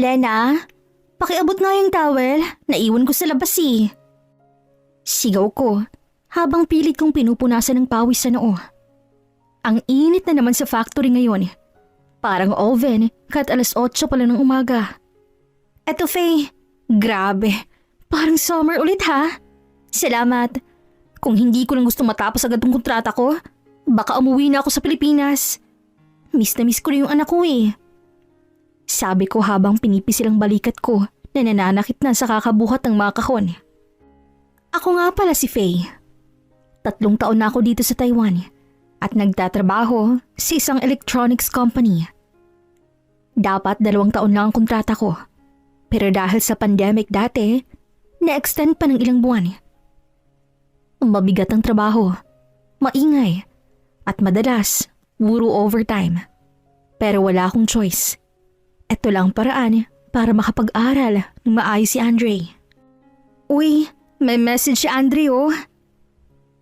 Lena, pakiabot nga yung towel. Naiwan ko sa labas eh. Sigaw ko habang pilit kong pinupunasan ng pawis sa noo. Ang init na naman sa factory ngayon. Parang oven kahit 8:00 pa lang ng umaga. Eto Faye, grabe. Parang summer ulit ha. Salamat. Kung hindi ko lang gusto matapos agad tong kontrata ko, baka umuwi na ako sa Pilipinas. Miss na miss ko na yung anak ko eh. Sabi ko habang pinipisil ang balikat ko na nananakit na sa kakabuhat ng mga kahon. Ako nga pala si Faye. 3 taon na ako dito sa Taiwan at nagtatrabaho sa isang electronics company. Dapat 2 taon lang ang kontrata ko. Pero dahil sa pandemic dati, na-extend pa ng ilang buwan. Mabigat ang trabaho, maingay, at madalas, puro overtime. Pero wala akong choice. Ito lang paraan para makapag-aral ng maayos si Andre. Uy, may message si Andre oh.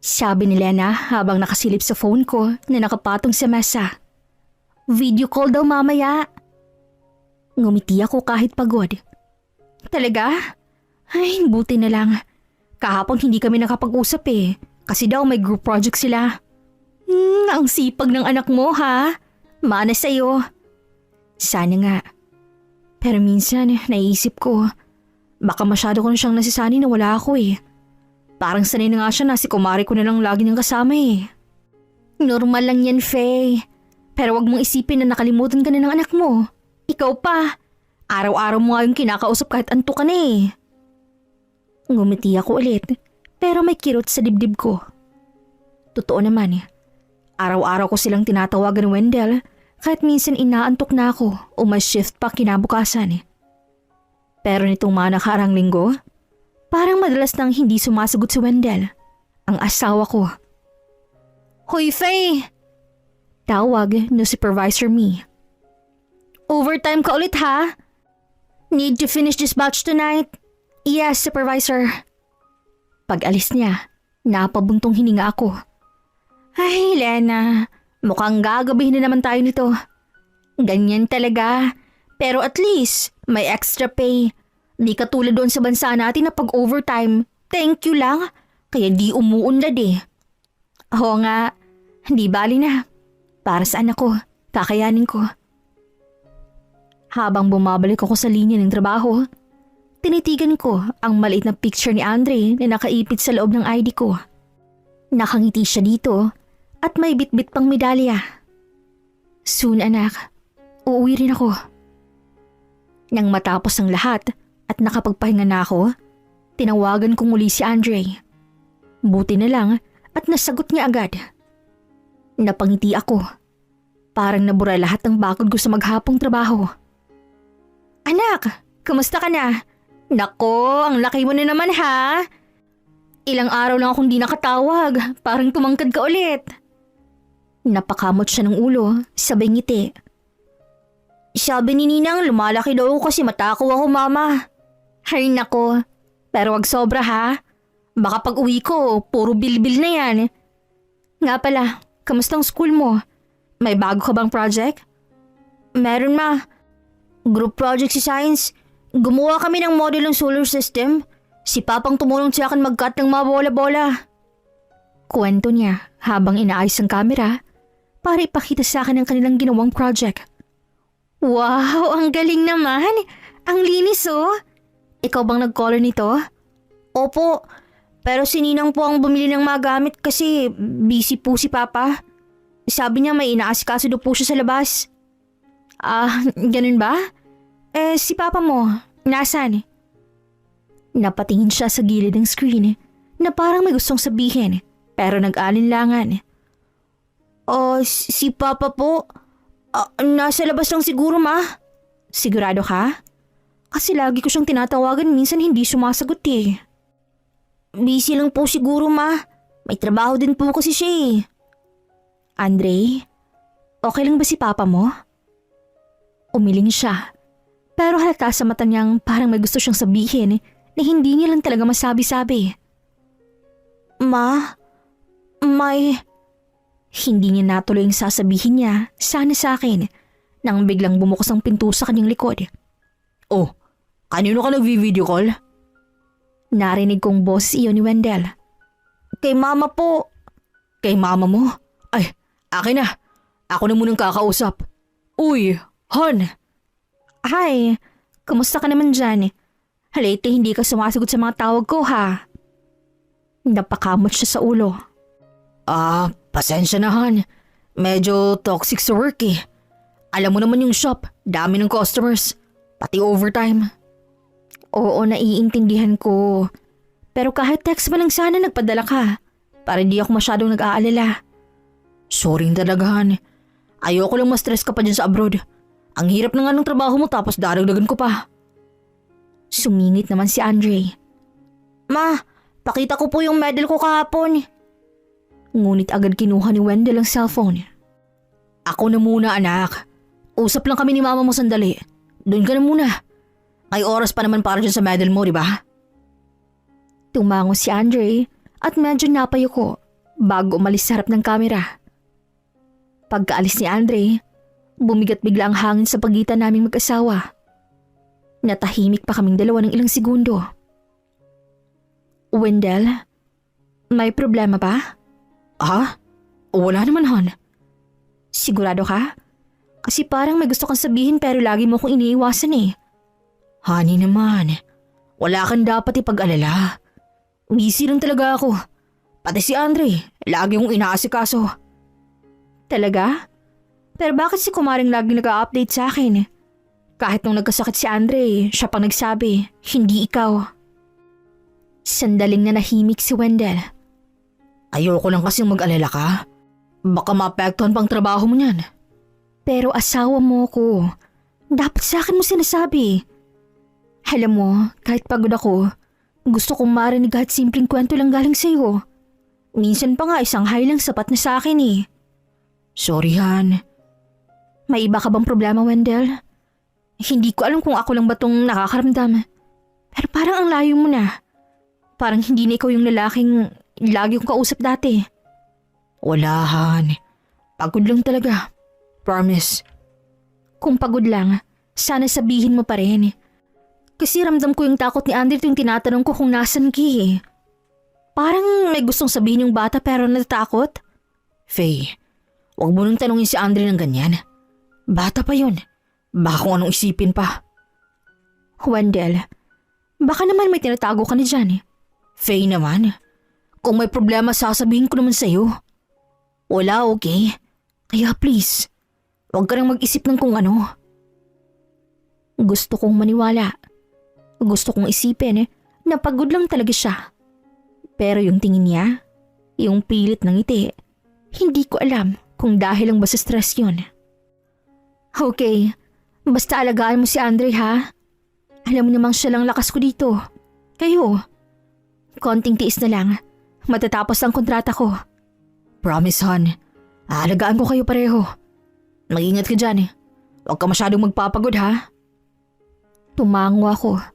Sabi ni Lena habang nakasilip sa phone ko na nakapatong sa mesa. Video call daw mamaya. Ngumiti ako kahit pagod. Talaga? Ay, buti na lang. Kahapon hindi kami nakapag-usap eh. Kasi daw may group project sila. Ang sipag ng anak mo ha. Mana sa'yo. Sana nga. Pero minsan naisip ko, baka masyado ko na siyang nasisani na wala ako eh. Parang sanay na nga siya na si kumari ko na lang lagi niyang kasama eh. Normal lang yan, Faye. Pero wag mong isipin na nakalimutan ka na ng anak mo. Ikaw pa. Araw-araw mo nga yung kinakausap kahit antok ka na eh. Ngumiti ako ulit, pero may kirot sa dibdib ko. Totoo naman eh. Araw-araw ko silang tinatawagan, Wendell, kahit minsan inaantok na ako o may shift pa kinabukasan. Pero nitong mga nakaraang linggo, parang madalas nang hindi sumasagot si Wendell, ang asawa ko. Hoy Faye! Tawag no Supervisor Me. Overtime ka ulit ha? Need to finish this batch tonight? Yes, Supervisor. Pag-alis niya, napabuntong hininga ako. Ay, Lena, mukhang gagabihin na naman tayo nito. Ganyan talaga. Pero at least, may extra pay. Di katulad doon sa bansa natin na pag-overtime, thank you lang, kaya di umuunlad eh. Oo nga, di bali na. Para sa anak ko, kakayanin ko. Habang bumabalik ako sa linya ng trabaho, tinitigan ko ang maliit na picture ni Andre na nakaipit sa loob ng ID ko. Nakangiti siya dito at may bitbit pang medalya. Soon anak, uuwi rin ako. Nang matapos ang lahat at nakapagpahinga na ako, tinawagan ko muli si Andre. Buti na lang at nasagot niya agad. Napangiti ako. Parang nabura lahat ng bakod ko sa maghapong trabaho. Anak, kamusta ka na? Nako, ang laki mo na naman ha. Ilang araw lang akong di nakatawag, parang tumangkad ka ulit. Napakamot siya ng ulo, sabay ngiti. Sabi ni Ninang lumalaki daw ako kasi matakaw ako mama. Hay nako, pero wag sobra ha. Baka pag uwi ko, puro bilbil na yan. Nga pala, kamusta ang school mo? May bago ka bang project? Meron ma. Group project si Science. Gumawa kami ng model ng solar system. Si Papang tumulong sa akin mag-cut ng mga bola-bola. Kwento niya habang inaayos ang camera para ipakita sa akin ang kanilang ginawang project. Wow, ang galing naman. Ang linis oh. Ikaw bang nag-color nito? Opo, pero si Ninang po ang bumili ng mga gamit kasi busy po si Papa. Sabi niya may inaasikaso daw po siya sa labas. Ganun ba? Si Papa mo, nasaan? Napatingin siya sa gilid ng screen na parang may gustong sabihin pero nag-alinlangan. Si Papa po, nasa labas lang siguro ma. Sigurado ka? Kasi lagi ko siyang tinatawagan minsan hindi sumasagot eh. Busy lang po siguro ma, may trabaho din po kasi siya eh. Andre, okay lang ba si Papa mo? Umiling siya. Pero halata sa mata niyang parang may gusto siyang sabihin na hindi niya lang talaga masabi-sabi. Ma, may... Hindi niya natuloy ang sasabihin niya, sana sa akin, nang biglang bumukas ang pinto sa kanyang likod. Oh, kanino ka nagvi-video call? Narinig kong boss iyon ni Wendell. Kay mama po. Kay mama mo? Ay, akin na. Ako na munang kakausap. Uy, hon. Hi, kamusta ka naman dyan? Lately hindi ka sumasagot sa mga tawag ko ha. Napakamot siya sa ulo. Pasensya na hon. Medyo toxic sa work eh. Alam mo naman yung shop, dami ng customers. Pati overtime. Oo, naiintindihan ko. Pero kahit text mo lang sana nagpadala ka. Para hindi ako masyadong nag-aalala. Sorry talaga hon. Ayoko lang ma-stress ka pa dyan sa abroad. Ang hirap na nga ng trabaho mo tapos daragdagan ko pa. Sumingit naman si Andre. Ma, pakita ko po yung medal ko kahapon. Ngunit agad kinuha ni Wendell ang cellphone. Ako na muna anak. Usap lang kami ni mama mo sandali. Doon ka na muna. May oras pa naman para dyan sa medal mo, di ba? Tumango si Andre at medyo napayuko bago umalis sa harap ng kamera. Pagkaalis ni Andre, bumigat bigla ang hangin sa pagitan naming mag-asawa. Natahimik pa kaming dalawa ng ilang segundo. Wendell, may problema ba? Ha? Wala naman hon. Sigurado ka? Kasi parang may gusto kang sabihin pero lagi mo kong iniiwasan eh. Honey naman, wala kang dapat ipag-alala. Busy lang talaga ako. Pati si Andre, lagi kong inaasikaso. Talaga? Pero bakit si Kumaring laging nag-a-update sa akin? Kahit nung nagkasakit si Andre, siya pang nagsabi, hindi ikaw. Sandaling na nahimik si Wendell. Ayoko lang kasing mag-alala ka. Baka maapektuhan pang trabaho mo niyan. Pero asawa mo ko. Dapat sa akin mo sinasabi. Alam mo, kahit pagod ako, gusto kong marinig kahit simpleng kwento lang galing sa'yo. Minsan pa nga isang hi lang sapat na sa akin eh. Sorry Han. May iba ka bang problema, Wendell? Hindi ko alam kung ako lang ba tong nakakaramdam. Pero parang ang layo mo na. Parang hindi na ikaw yung lalaking lagi kong kausap dati. Wala Han. Pagod lang talaga. Promise. Kung pagod lang, sana sabihin mo pa rin. Kasi ramdam ko yung takot ni Andre tuwing tinatanong ko kung nasan ki eh. Parang may gustong sabihin yung bata pero natatakot. Faye, huwag mo nang tanungin si Andre ng ganyan. Bata pa yun. Baka kung anong isipin pa. Wendell, baka naman may tinatago ka na dyan eh. Faye naman, kung may problema sasabihin ko naman sa'yo. Wala, okay? Kaya please, huwag ka nang mag-isip ng kung ano. Gusto kong maniwala. Gusto kong isipin na pagod lang talaga siya. Pero yung tingin niya, yung pilit ng ngiti, hindi ko alam kung dahil lang ba sa stress yun. Okay, basta alagaan mo si Andre ha. Alam mo namang siya lang lakas ko dito. Kayo, konting tiis na lang. Matatapos ang kontrata ko. Promise hon, aalagaan ko kayo pareho. Mag-ingat ka dyan. Huwag ka masyadong magpapagod ha. Tumango ako.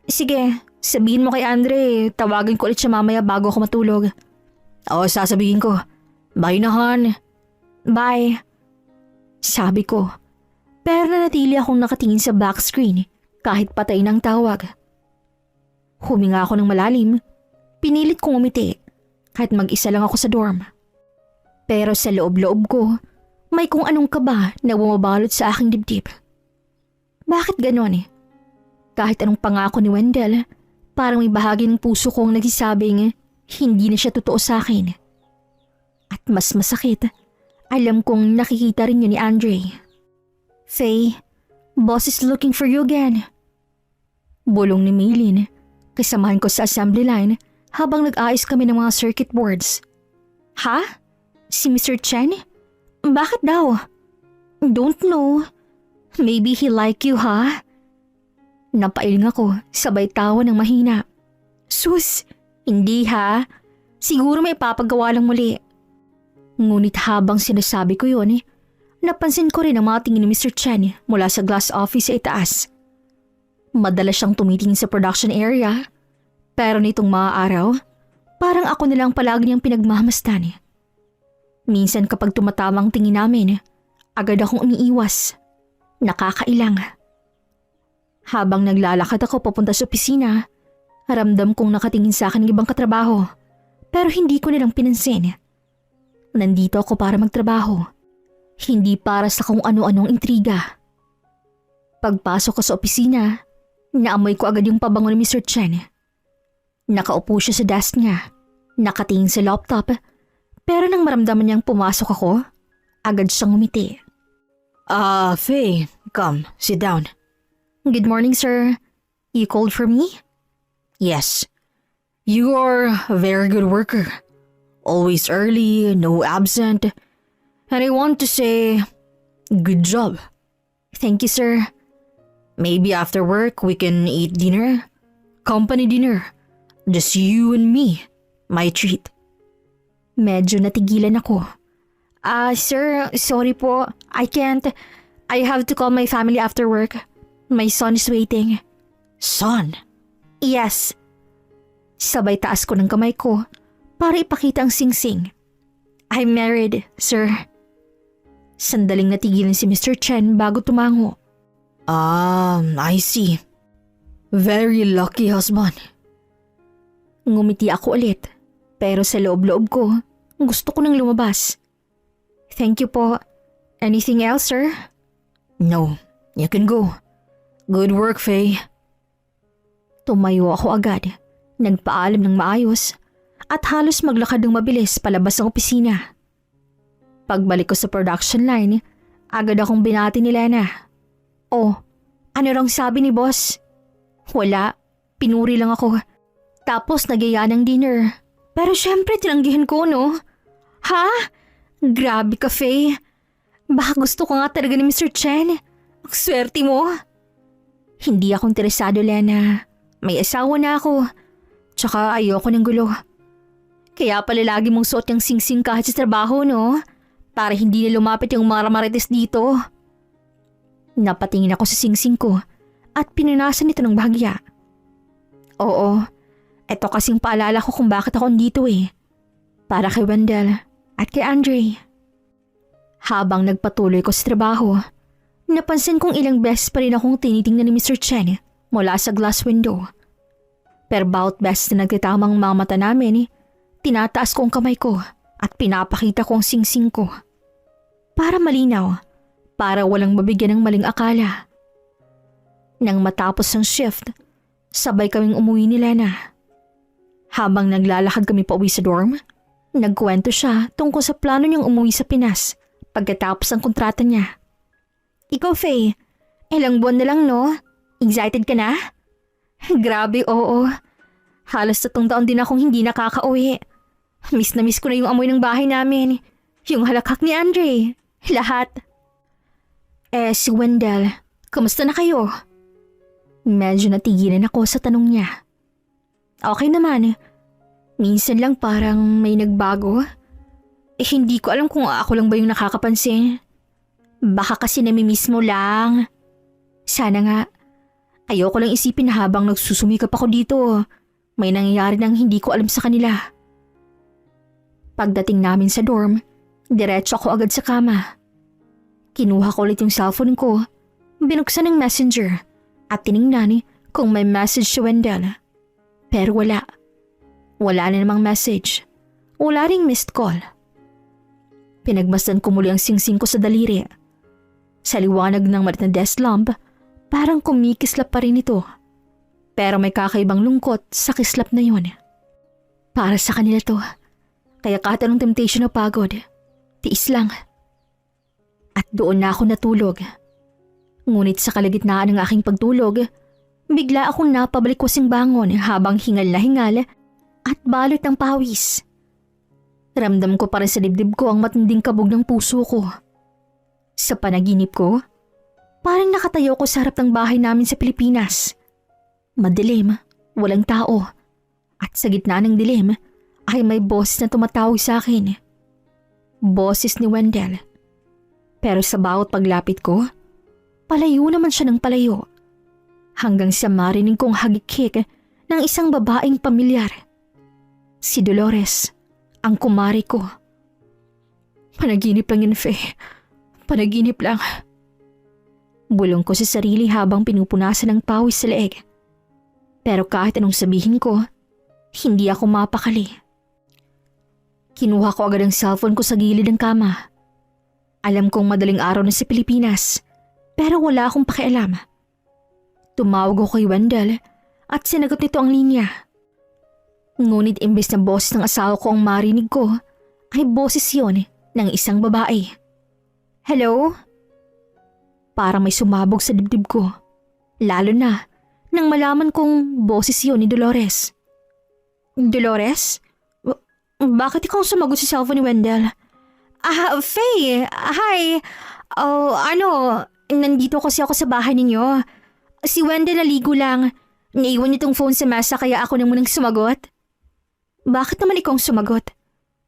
Sige, sabihin mo kay Andre, tawagin ko ulit siya mamaya bago ako matulog. Oo, sasabihin ko. Bye na hon. Bye. Sabi ko. Pero nanatili akong nakatingin sa back screen kahit patay ng tawag. Huminga ako ng malalim. Pinilit kong umiti kahit mag-isa lang ako sa dorm. Pero sa loob-loob ko, may kung anong kaba na bumabalot sa aking dibdib. Bakit ganon? Kahit anong pangako ni Wendell, parang may bahagi ng puso kong nagsisabing hindi na siya totoo sa akin. At mas masakit, alam kong nakikita rin yun ni Andre. Faye, boss is looking for you again. Bulong ni Maylin, kasamahan ko sa assembly line habang nag-aayos kami ng mga circuit boards. Ha? Si Mr. Chen? Bakit daw? Don't know. Maybe he like you, ha? Napailing ako, sabay tawa ng mahina. Sus, hindi ha. Siguro may papagawa lang muli. Ngunit habang sinasabi ko yun, napansin ko rin ang mga tingin ni Mr. Chen mula sa glass office sa itaas. Madalas siyang tumitingin sa production area, pero nitong mga araw, parang ako nilang palagi niyang pinagmamasdan. Minsan kapag tumatamang tingin namin, agad akong umiiwas. Nakakailang. Habang naglalakad ako papunta sa opisina, ramdam kong nakatingin sa akin ng ibang katrabaho pero hindi ko nilang pinansin. Nandito ako para magtrabaho, hindi para sa kung ano-anong intriga. Pagpasok ko sa opisina, naamoy ko agad yung pabango ni Mr. Chen. Nakaupo siya sa desk niya, nakatingin sa laptop, pero nang maramdaman niyang pumasok ako, agad siyang ngumiti. Faye, come, sit down. Good morning, sir. You called for me? Yes. You are a very good worker. Always early, no absent. And I want to say, good job. Thank you, sir. Maybe after work we can eat dinner. Company dinner. Just you and me. My treat. Medyo natigilan ako. Sir, sorry po. I can't. I have to call my family after work. My son is waiting. Son? Yes. Sabay taas ko ng kamay ko para ipakita ang singsing. I'm married, sir. Sandaling natigilan si Mr. Chen bago tumango. I see. Very lucky husband. Ngumiti ako ulit, pero sa loob-loob ko, gusto ko nang lumabas. Thank you po. Anything else, sir? No, you can go. Good work, Faye. Tumayo ako agad, nagpaalam ng maayos, at halos maglakad ng mabilis palabas ng opisina. Pagbalik ko sa production line, agad akong binati ni Lena. Oh, ano rang sabi ni boss? Wala, pinuri lang ako. Tapos nagyaya ng dinner. Pero syempre tinanggihan ko, no? Ha? Grabe ka, Faye. Baka gusto ko nga talaga ni Mr. Chen. Ang swerte mo. Hindi ako interesado, Lena. May asawa na ako. Tsaka ayoko ng gulo. Kaya pala lagi mong suot yung singsing kahit sa trabaho, no? Para hindi na lumapit yung mga marites dito. Napatingin ako sa singsing ko at pinunasan ito ng bahagya. Oo, eto kasing paalala ko kung bakit ako dito eh. Para kay Wendell at kay Andre. Habang nagpatuloy ko sa trabaho, napansin kong ilang beses pa rin akong tinitingnan ni Mr. Chen mula sa glass window. Pero bawat beses na nagtitamang mga mata namin, tinataas ko ang kamay ko at pinapakita ko ang singsing ko. Para malinaw, para walang mabigyan ng maling akala. Nang matapos ang shift, sabay kaming umuwi ni Lena. Habang naglalakad kami pauwi sa dorm, nagkwento siya tungkol sa plano niyang umuwi sa Pinas pagkatapos ng kontrata niya. Ikaw, Faye, ilang buwan na lang, no? Excited ka na? Grabe, oo. Halos 3 taon din akong hindi nakakauwi. Miss na miss ko na yung amoy ng bahay namin. Yung halakhak ni Andre. Lahat. Si Wendell, kamusta na kayo? Medyo natigilan ako sa tanong niya. Okay naman. Minsan lang parang may nagbago. Hindi ko alam kung ako lang ba yung nakakapansin. Baka kasi namimiss mo lang. Sana nga. Ayoko lang isipin na habang nagsusumikap ako dito, may nangyayari nang hindi ko alam sa kanila. Pagdating namin sa dorm, diretso ako agad sa kama. Kinuha ko ulit yung cellphone ko, binuksan ng messenger at tiningnan kung may message si Wendell. Pero wala. Wala na namang message. Wala ring missed call. Pinagmasdan ko muli ang singsing ko sa daliri. Sa liwanag ng malit na desk lamp, parang kumikislap pa rin ito. Pero may kakaibang lungkot sa kislap na yun. Para sa kanila to. Kaya kahit anong temptation o pagod, tiis lang. At doon na ako natulog. Ngunit sa kalagitnaan ng aking pagtulog, bigla akong napabalik kasing bangon habang hingal na hingal at balot ng pawis. Ramdam ko pa rin sa dibdib ko ang matinding kabog ng puso ko. Sa panaginip ko, parang nakatayo ko sa harap ng bahay namin sa Pilipinas. Madilim, walang tao. At sa gitna ng dilim ay may boses na tumatawag sa akin. Boses ni Wendell. Pero sa bawat paglapit ko, palayo naman siya ng palayo. Hanggang sa marinig kong hagikik ng isang babaeng pamilyar. Si Dolores, ang kumari ko. Panaginip lang yun, Faye. Panaginip lang. Bulong ko sa sarili habang pinupunasan ng pawis sa leeg. Pero kahit anong sabihin ko, hindi ako mapakali. Kinuha ko agad ang cellphone ko sa gilid ng kama. Alam kong madaling araw na sa Pilipinas, pero wala akong pakialam. Tumawag ako kay Wendell at sinagot nito ang linya. Ngunit imbes na boses ng asawa ko ang marinig ko, ay boses yon ng isang babae. Hello? Parang may sumabog sa dibdib ko. Lalo na nang malaman kong boses yon ni Dolores. Dolores? Bakit ikaw sumagot sa cellphone ni Wendell? Faye! Hi! Nandito kasi ako sa bahay ninyo. Si Wendell naligo lang. Naiwan niyo tong phone sa mesa kaya ako na munang sumagot. Bakit naman ikaw sumagot?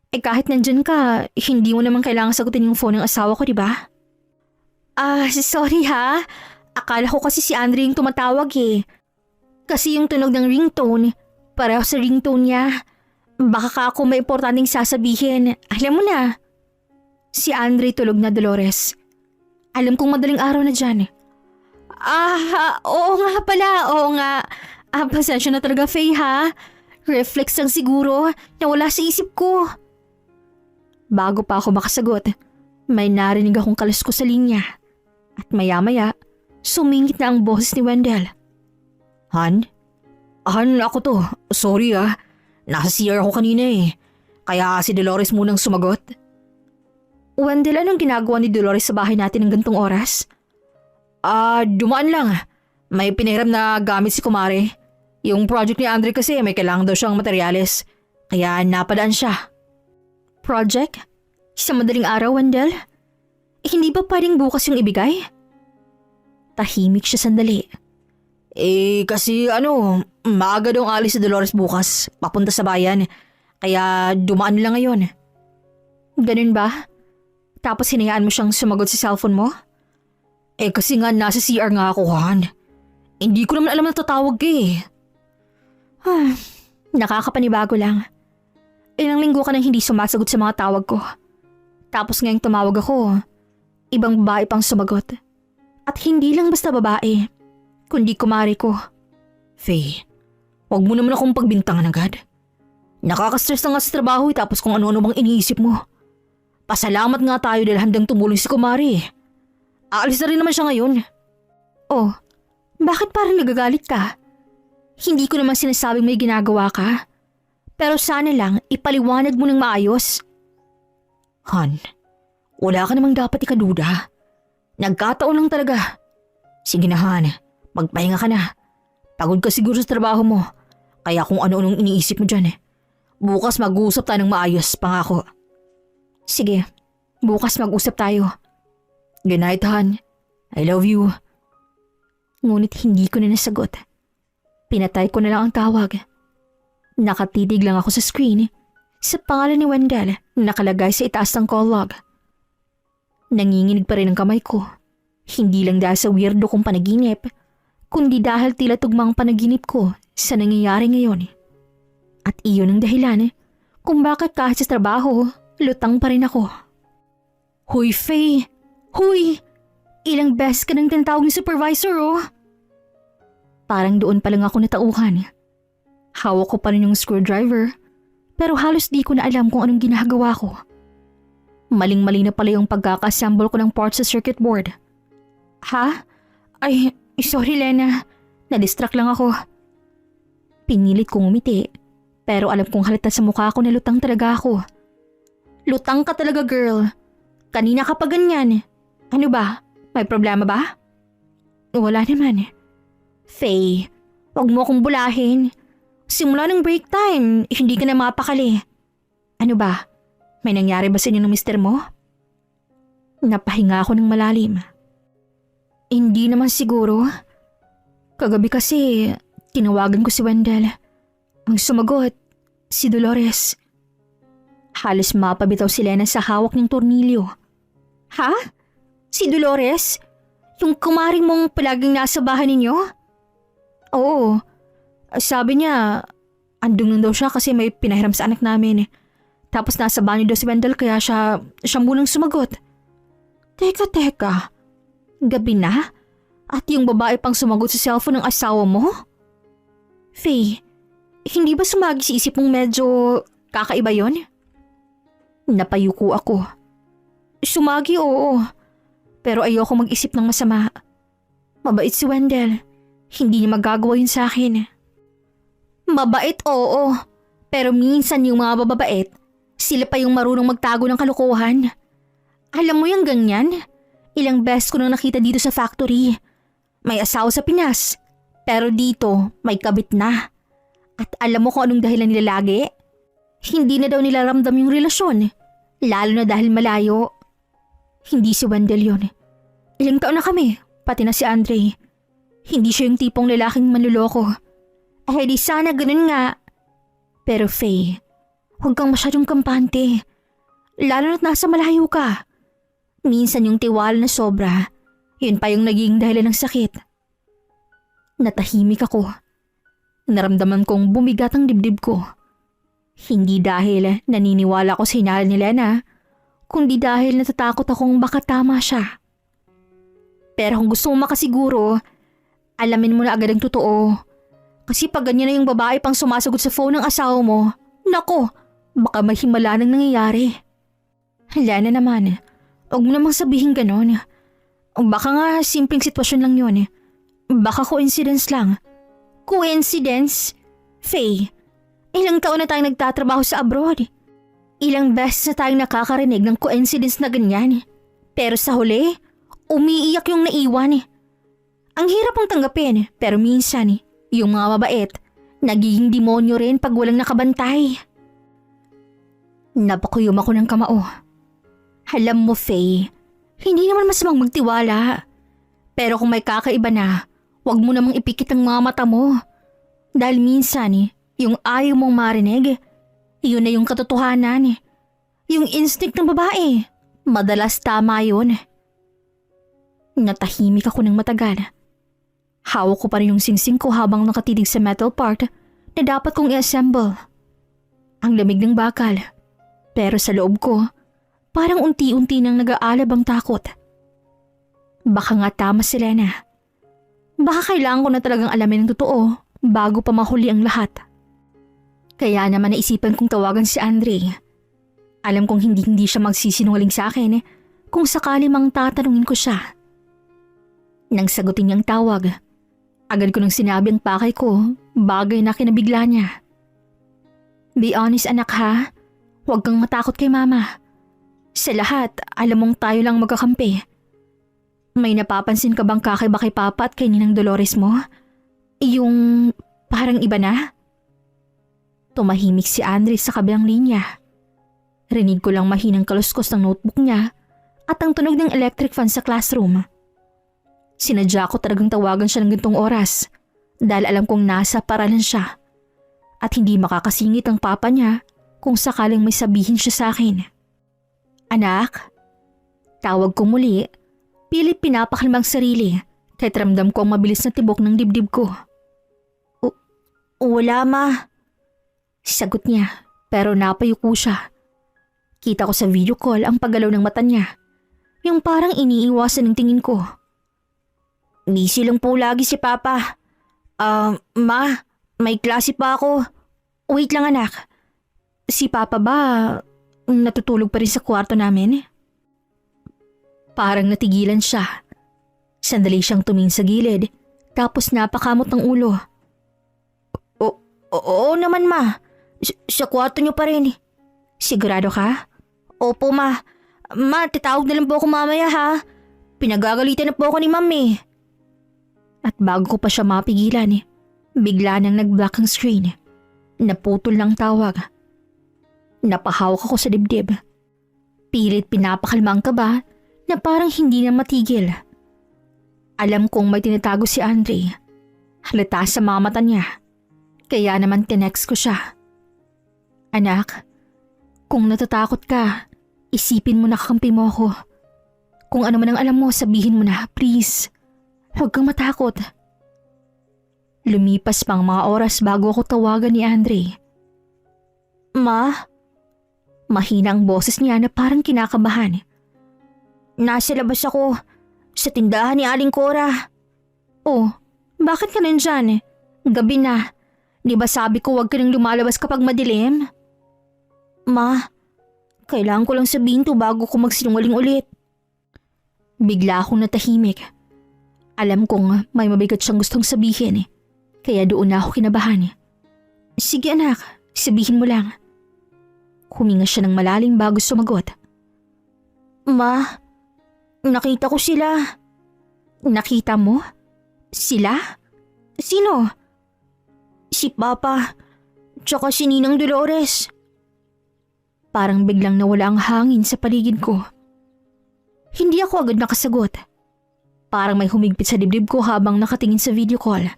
Kahit nandyan ka, hindi mo naman kailangan sagutin yung phone ng asawa ko, di ba? Sorry ha. Akala ko kasi si Andre yung tumatawag eh. Kasi yung tunog ng ringtone, pareho sa ringtone niya. Baka ka ako may importanteng sasabihin. Alam mo na. Si Andre tulog na, Dolores. Alam kong madaling araw na dyan. Oo nga pala, oo nga. Pasensya na talaga, Faye ha. Reflex lang siguro na wala sa isip ko. Bago pa ako makasagot, may narinig akong kaluskos sa linya. At maya-maya, sumingit na ang boses ni Wendell. Han? Han, ako to. Sorry Nasa CR ako kanina eh. Kaya si Dolores munang sumagot. Wendell, anong ginagawa ni Dolores sa bahay natin ng gantong oras? Dumaan lang. May pinahiram na gamit si Kumare. Yung project ni Andre kasi may kailangan daw siyang materyales. Kaya napadaan siya. Project? Sa madaling araw, Wendell? Hindi ba pwedeng bukas yung ibigay? Tahimik siya sandali. Kasi maaga daw alis si Dolores bukas. Papunta sa bayan. Kaya dumaan lang ngayon. Ganun ba? Tapos hinayaan mo siyang sumagot sa cellphone mo? Kasi nga nasa CR nga ako, Han. Hindi ko naman alam na tatawag eh. Nakakapanibago lang. Ilang linggo ka nang hindi sumasagot sa mga tawag ko. Tapos ngayong tumawag ako, ibang babae pang sumagot. At hindi lang basta babae, kundi kumare ko. Faye, wag mo naman akong pagbintangan agad. Nakaka-stress na nga sa trabaho tapos kung ano-ano bang iniisip mo. Pasalamat nga tayo dahil handang tumulong si kumare. Aalis na rin naman siya ngayon. Oh, bakit parang nagagalit ka? Hindi ko naman sinasabing may ginagawa ka. Pero sana lang ipaliwanag mo ng maayos. Han, wala ka namang dapat ikaduda. Nagkataon lang talaga. Sige na Han, magpahinga ka na. Pagod ka siguro sa trabaho mo. Kaya kung ano-anong iniisip mo dyan. Bukas mag-uusap tayo ng maayos, pangako. Sige, bukas mag-usap tayo. Good night, Han. I love you. Ngunit hindi ko na nasagot. Pinatay ko na lang ang tawag. Nakatitig lang ako sa screen sa pangalan ni Wendell na nakalagay sa itaas ng call log. Nanginginig pa rin ang kamay ko. Hindi lang dahil sa weirdo kong panaginip, kundi dahil tila tugmang panaginip ko sa nangyayari ngayon. At iyon ang dahilan kung bakit kahit sa trabaho, lutang pa rin ako. Huy, Faye! Huy! Ilang beses ka nang tinatawag ni supervisor oh! Parang doon pa lang ako natauhan. Hawak ko pa rin yung screwdriver, pero halos di ko na alam kung anong ginagawa ko. Maling-mali na pala yung pagkakassemble ko ng parts sa circuit board. Ha? Ay, sorry Lena. Na-distract lang ako. Pinilit kong umiti, pero alam kong halata sa mukha ko na lutang talaga ako. Lutang ka talaga, girl. Kanina ka pa ganyan. Ano ba? May problema ba? Wala naman. Faye, wag mo akong bulahin. Simula ng break time, hindi ka na mapakali. Ano ba? May nangyari ba sa inyo ng mister mo? Napahinga ako ng malalim. Hindi naman siguro. Kagabi kasi, tinawagan ko si Wendell. Ang sumagot, si Dolores. Halos mapabitaw si Lena sa hawak ng tornilyo. Ha? Si Dolores? Yung kumaring mong palaging nasa bahay ninyo? Oo. Sabi niya, andun lang daw siya kasi may pinahiram sa anak namin. Tapos nasa banyo daw si Wendell kaya siya munang sumagot. Teka. Gabi na? At yung babae pang sumagot sa cellphone ng asawa mo? Faye, hindi ba sumagi sa isip mong medyo kakaiba yon? Napayuko ako. Sumagi, oo. Pero ayoko mag-isip ng masama. Mabait si Wendell. Hindi niya magagawa yun sa akin. Mabait, oo. Pero minsan yung mga bababait, sila pa yung marunong magtago ng kalokohan. Alam mo yung ganyan? Ilang beses ko nang nakita dito sa factory. May asawa sa Pinas. Pero dito, may kabit na. At alam mo kung anong dahilan nila lagi? Hindi na daw nila ramdam yung relasyon. Lalo na dahil malayo. Hindi si Wendell yun. Ilang taon na kami, pati na si Andre. Hindi siya yung tipong lalaking manluloko. Eh di sana ganun nga. Pero Faye, huwag kang masyadong kampante. Lalo na't nasa malayo ka. Minsan yung tiwala na sobra, yun pa yung naging dahilan ng sakit. Natahimik ako. Naramdaman kong bumigat ang dibdib ko. Hindi dahil naniniwala ko sa hinala ni Lena, kundi dahil natatakot akong baka tama siya. Pero kung gusto mo makasiguro, alamin mo na agad ang totoo. Kasi pag ganyan na yung babae pang sumasagot sa phone ng asawa mo, nako, baka may himala nang nangyayari. Lena naman, huwag mo namang sabihin ganon. Baka nga simpleng sitwasyon lang yun. Baka coincidence lang. Coincidence? Faye, ilang taon na tayong nagtatrabaho sa abroad. Ilang beses na tayong nakakarinig ng coincidence na ganyan. Pero sa huli, umiiyak yung naiwan. Ang hirap mong tanggapin, pero minsan, yung mga mabait, nagiging demonyo rin pag walang nakabantay. Napakuyom ako ng kamao. Alam mo, Faye, hindi naman masamang magtiwala. Pero kung may kakaiba na, huwag mo namang ipikit ang mga mata mo. Dahil minsan, yung ayaw mong marinig, yun na yung katotohanan. Yung instinct ng babae, madalas tama yun. Natahimik ako ng matagal. Hawak ko pa rin yung singsing ko habang nakatitig sa metal part na dapat kong i-assemble. Ang lamig ng bakal. Pero sa loob ko, parang unti-unti nang nag-aalab ang takot. Baka nga tama si Lena. Baka kailangan ko na talagang alamin ang totoo bago pa mahuli ang lahat. Kaya naman naisipan kong tawagan si Andre. Alam kong hindi siya magsisinungaling sa akin kung sakali mang tatanungin ko siya. Nang sagutin niyang tawag, agad ko nang sinabi ang pakay ko, bagay na kinabigla niya. Be honest anak ha, huwag kang matakot kay mama. Sa lahat, alam mong tayo lang magkakampi. May napapansin ka bang kakaiba kay Papa at kay Ninang Dolores mo? Yung parang iba na? Tumahimik si Andre sa kabilang linya. Rinig ko lang mahinang kaluskos ng notebook niya at ang tunog ng electric fan sa classroom. Sinadya ko talagang tawagan siya ng gantong oras dahil alam kong nasa paralan siya at hindi makakasingit ang papa niya kung sakaling may sabihin siya sa akin. Anak? Tawag ko muli, pilit pinapakalmang sarili kahit ramdam ko ang mabilis na tibok ng dibdib ko. Wala ma. Sagot niya pero napayuko siya. Kita ko sa video call ang paggalaw ng mata niya, yung parang iniiwasan ng tingin ko. Busy lang po lagi si Papa. Ma, may klase pa ako. Wait lang anak. Si Papa ba natutulog pa rin sa kwarto namin? Parang natigilan siya. Sandali siyang tumingin sa gilid, tapos napakamot ng ulo. Oo naman ma. Sa kwarto niyo pa rin. Sigurado ka? Opo ma. Ma, titawag na lang po ako mamaya ha. Pinagagalitan na po ako ni Mami. At bago ko pa siya mapigilan, bigla nang nag-black ang screen. Naputol ng tawag. Napahawak ako sa dibdib. Pilit pinapakalma ang kaba na parang hindi na matigil. Alam kong may tinatago si Andre. Halata sa mga mata niya. Kaya naman tinext ko siya. Anak, kung natatakot ka, isipin mo na kakampi mo ako. Kung ano man ang alam mo, sabihin mo na, please. Huwag kang matakot. Lumipas pang mga oras bago ako tawagan ni Andre. Ma? Mahina ang boses niya na parang kinakabahan. Nasa labas ako, sa tindahan ni Aling Cora. Oh, bakit ka nandyan? Gabi na. Di ba sabi ko huwag ka nang lumalabas kapag madilim? Ma, kailangan ko lang sabihin to bago ko magsinungaling ulit. Bigla akong natahimik. Alam kong may mabigat siyang gustong sabihin kaya doon na ako kinabahan. Sige anak, sabihin mo lang. Huminga siya ng malalim bago sumagot. Ma, nakita ko sila. Nakita mo? Sila? Sino? Si Papa, tsaka si Ninang Dolores. Parang biglang nawala ang hangin sa paligid ko. Hindi ako agad nakasagot. Parang may humigpit sa dibdib ko habang nakatingin sa video call.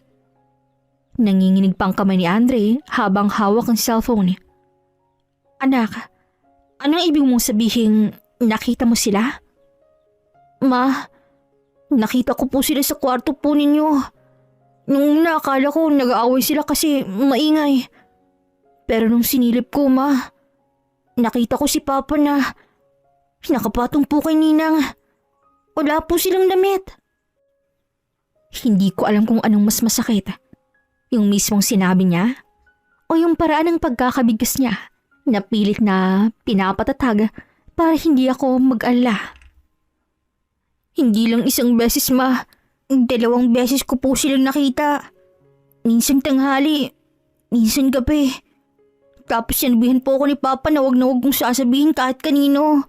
Nanginginig pang kamay ni Andre habang hawak ang cellphone. Anak, anong ibig mong sabihin nakita mo sila? Ma, nakita ko po sila sa kwarto po ninyo. Nung una akala ko nag-aaway sila kasi maingay. Pero nung sinilip ko nakita ko si Papa na nakapatong po kay Ninang. Wala po silang damit. Hindi ko alam kung anong mas masakit. Yung mismong sinabi niya o yung paraan ng pagkakabigkas niya na pilit na pinapatatag para hindi ako mag-alala. Hindi lang isang beses 2 beses ko po silang nakita. Minsan tanghali, minsan gabi. Tapos sinabihan po ako ni Papa na wag kong sasabihin kahit kanino.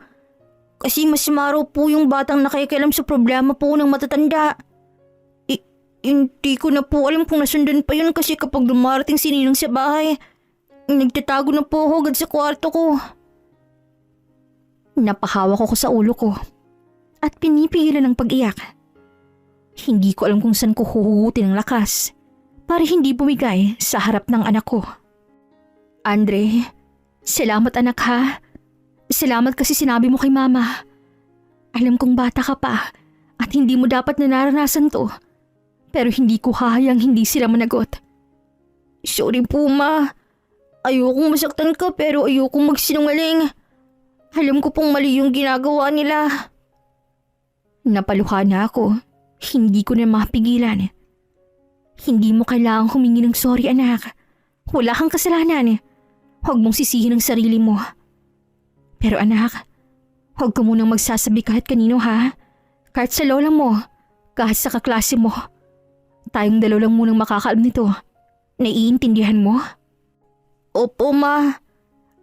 Kasi mas maraw po yung batang nakikialam sa problema po ng matatanda. Hindi ko na po alam kung nasundan pa yun kasi kapag dumarating si Ninang sa bahay, nagtatago na po ako agad sa kwarto ko. Napahawak ako sa ulo ko at pinipigilan ng pag-iyak. Hindi ko alam kung saan ko huhugutin ng lakas para hindi bumigay sa harap ng anak ko. Andre, salamat anak ha. Salamat kasi sinabi mo kay Mama. Alam kong bata ka pa at hindi mo dapat na naranasan to. Pero hindi ko hahayang hindi sila managot. Sorry po Ma. Ayokong masaktan ka pero ayokong magsinungaling. Alam ko pong mali yung ginagawa nila. Napaluha na ako. Hindi ko na mapigilan. Hindi mo kailangang humingi ng sorry anak. Wala kang kasalanan. Huwag mong sisihin ang sarili mo. Pero anak, huwag ka munang magsasabi kahit kanino ha. Kahit sa lola mo, kahit sa kaklase mo. Tayong dalawa lang munang makakaalam nito. Naiintindihan mo? Opo Ma.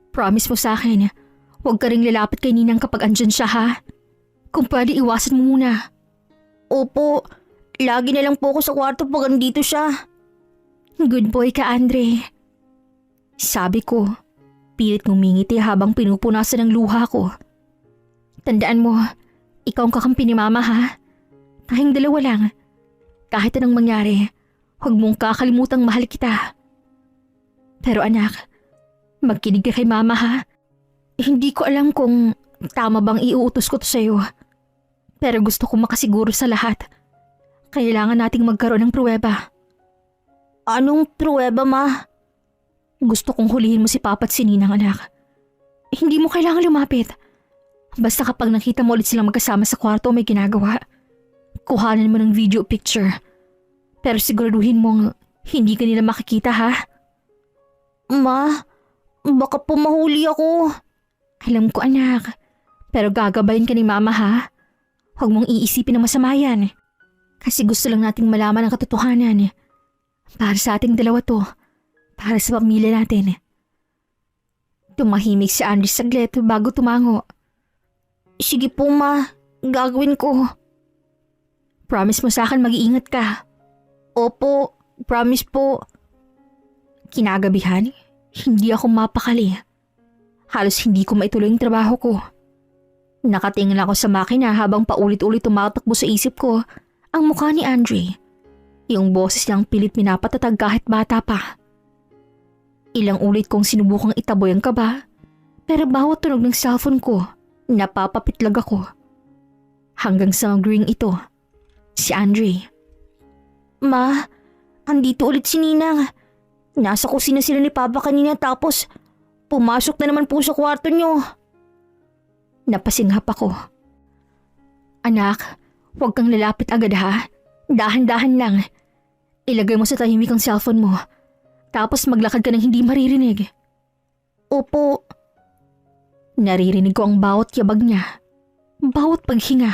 Promise mo sa akin, huwag ka ring lalapit kay Ninang kapag andyan siya ha. Kung pwede iwasan mo muna. Opo, lagi na lang po ako sa kwarto pag andito siya. Good boy ka Andre. Sabi ko, pilit ngumingiti habang pinupunasan ng luha ko. Tandaan mo, ikaw ang kakampi ni Mama ha. Tayong dalawa lang. Kahit anong mangyari, huwag mong kakalimutang mahal kita. Pero anak, magkinig ka kay Mama ha. Hindi ko alam kung tama bang iuutos ko to sa'yo. Pero gusto ko makasiguro sa lahat. Kailangan nating magkaroon ng pruweba. Anong pruweba Ma? Gusto kong hulihin mo si Papa at si Ninang anak. Hindi mo kailangan lumapit. Basta kapag nakita mo ulit silang magkasama sa kwarto may ginagawa, kuhanan mo ng video picture. Pero siguraduhin mong hindi ka nila makikita ha? Ma, baka po mahuli ako. Alam ko anak, pero gagabayin ka ni Mama ha? Huwag mong iisipin na masama yan. Kasi gusto lang nating malaman ang katotohanan. Para sa ating dalawa to. Para sa pamilya natin. Tumahimik si Andre saglit bago tumango. Sige po Ma, gagawin ko. Promise mo sa akin mag-iingat ka. Opo, promise po. Kinagabihan, hindi ako mapakali. Halos hindi ko maituloy ang trabaho ko. Nakatingin ako sa makina habang paulit-ulit tumatakbo sa isip ko ang mukha ni Andre. Yung boses niyang pilit minapatatag kahit bata pa. Ilang ulit kong sinubukang itaboy ang kaba, pero bawat tunog ng cellphone ko, napapapitlag ako. Hanggang sa mag-ring ito, si Andre. Ma, andito ulit si Ninang. Nasa kusina sila ni Papa kanina tapos pumasok na naman po sa kwarto niyo. Napasinghap ako. Anak, huwag kang lalapit agad ha. Dahan-dahan lang. Ilagay mo sa tahimik ang cellphone mo. Tapos maglakad ka ng hindi maririnig. Opo. Naririnig ko ang bawat yabag niya. Bawat paghinga.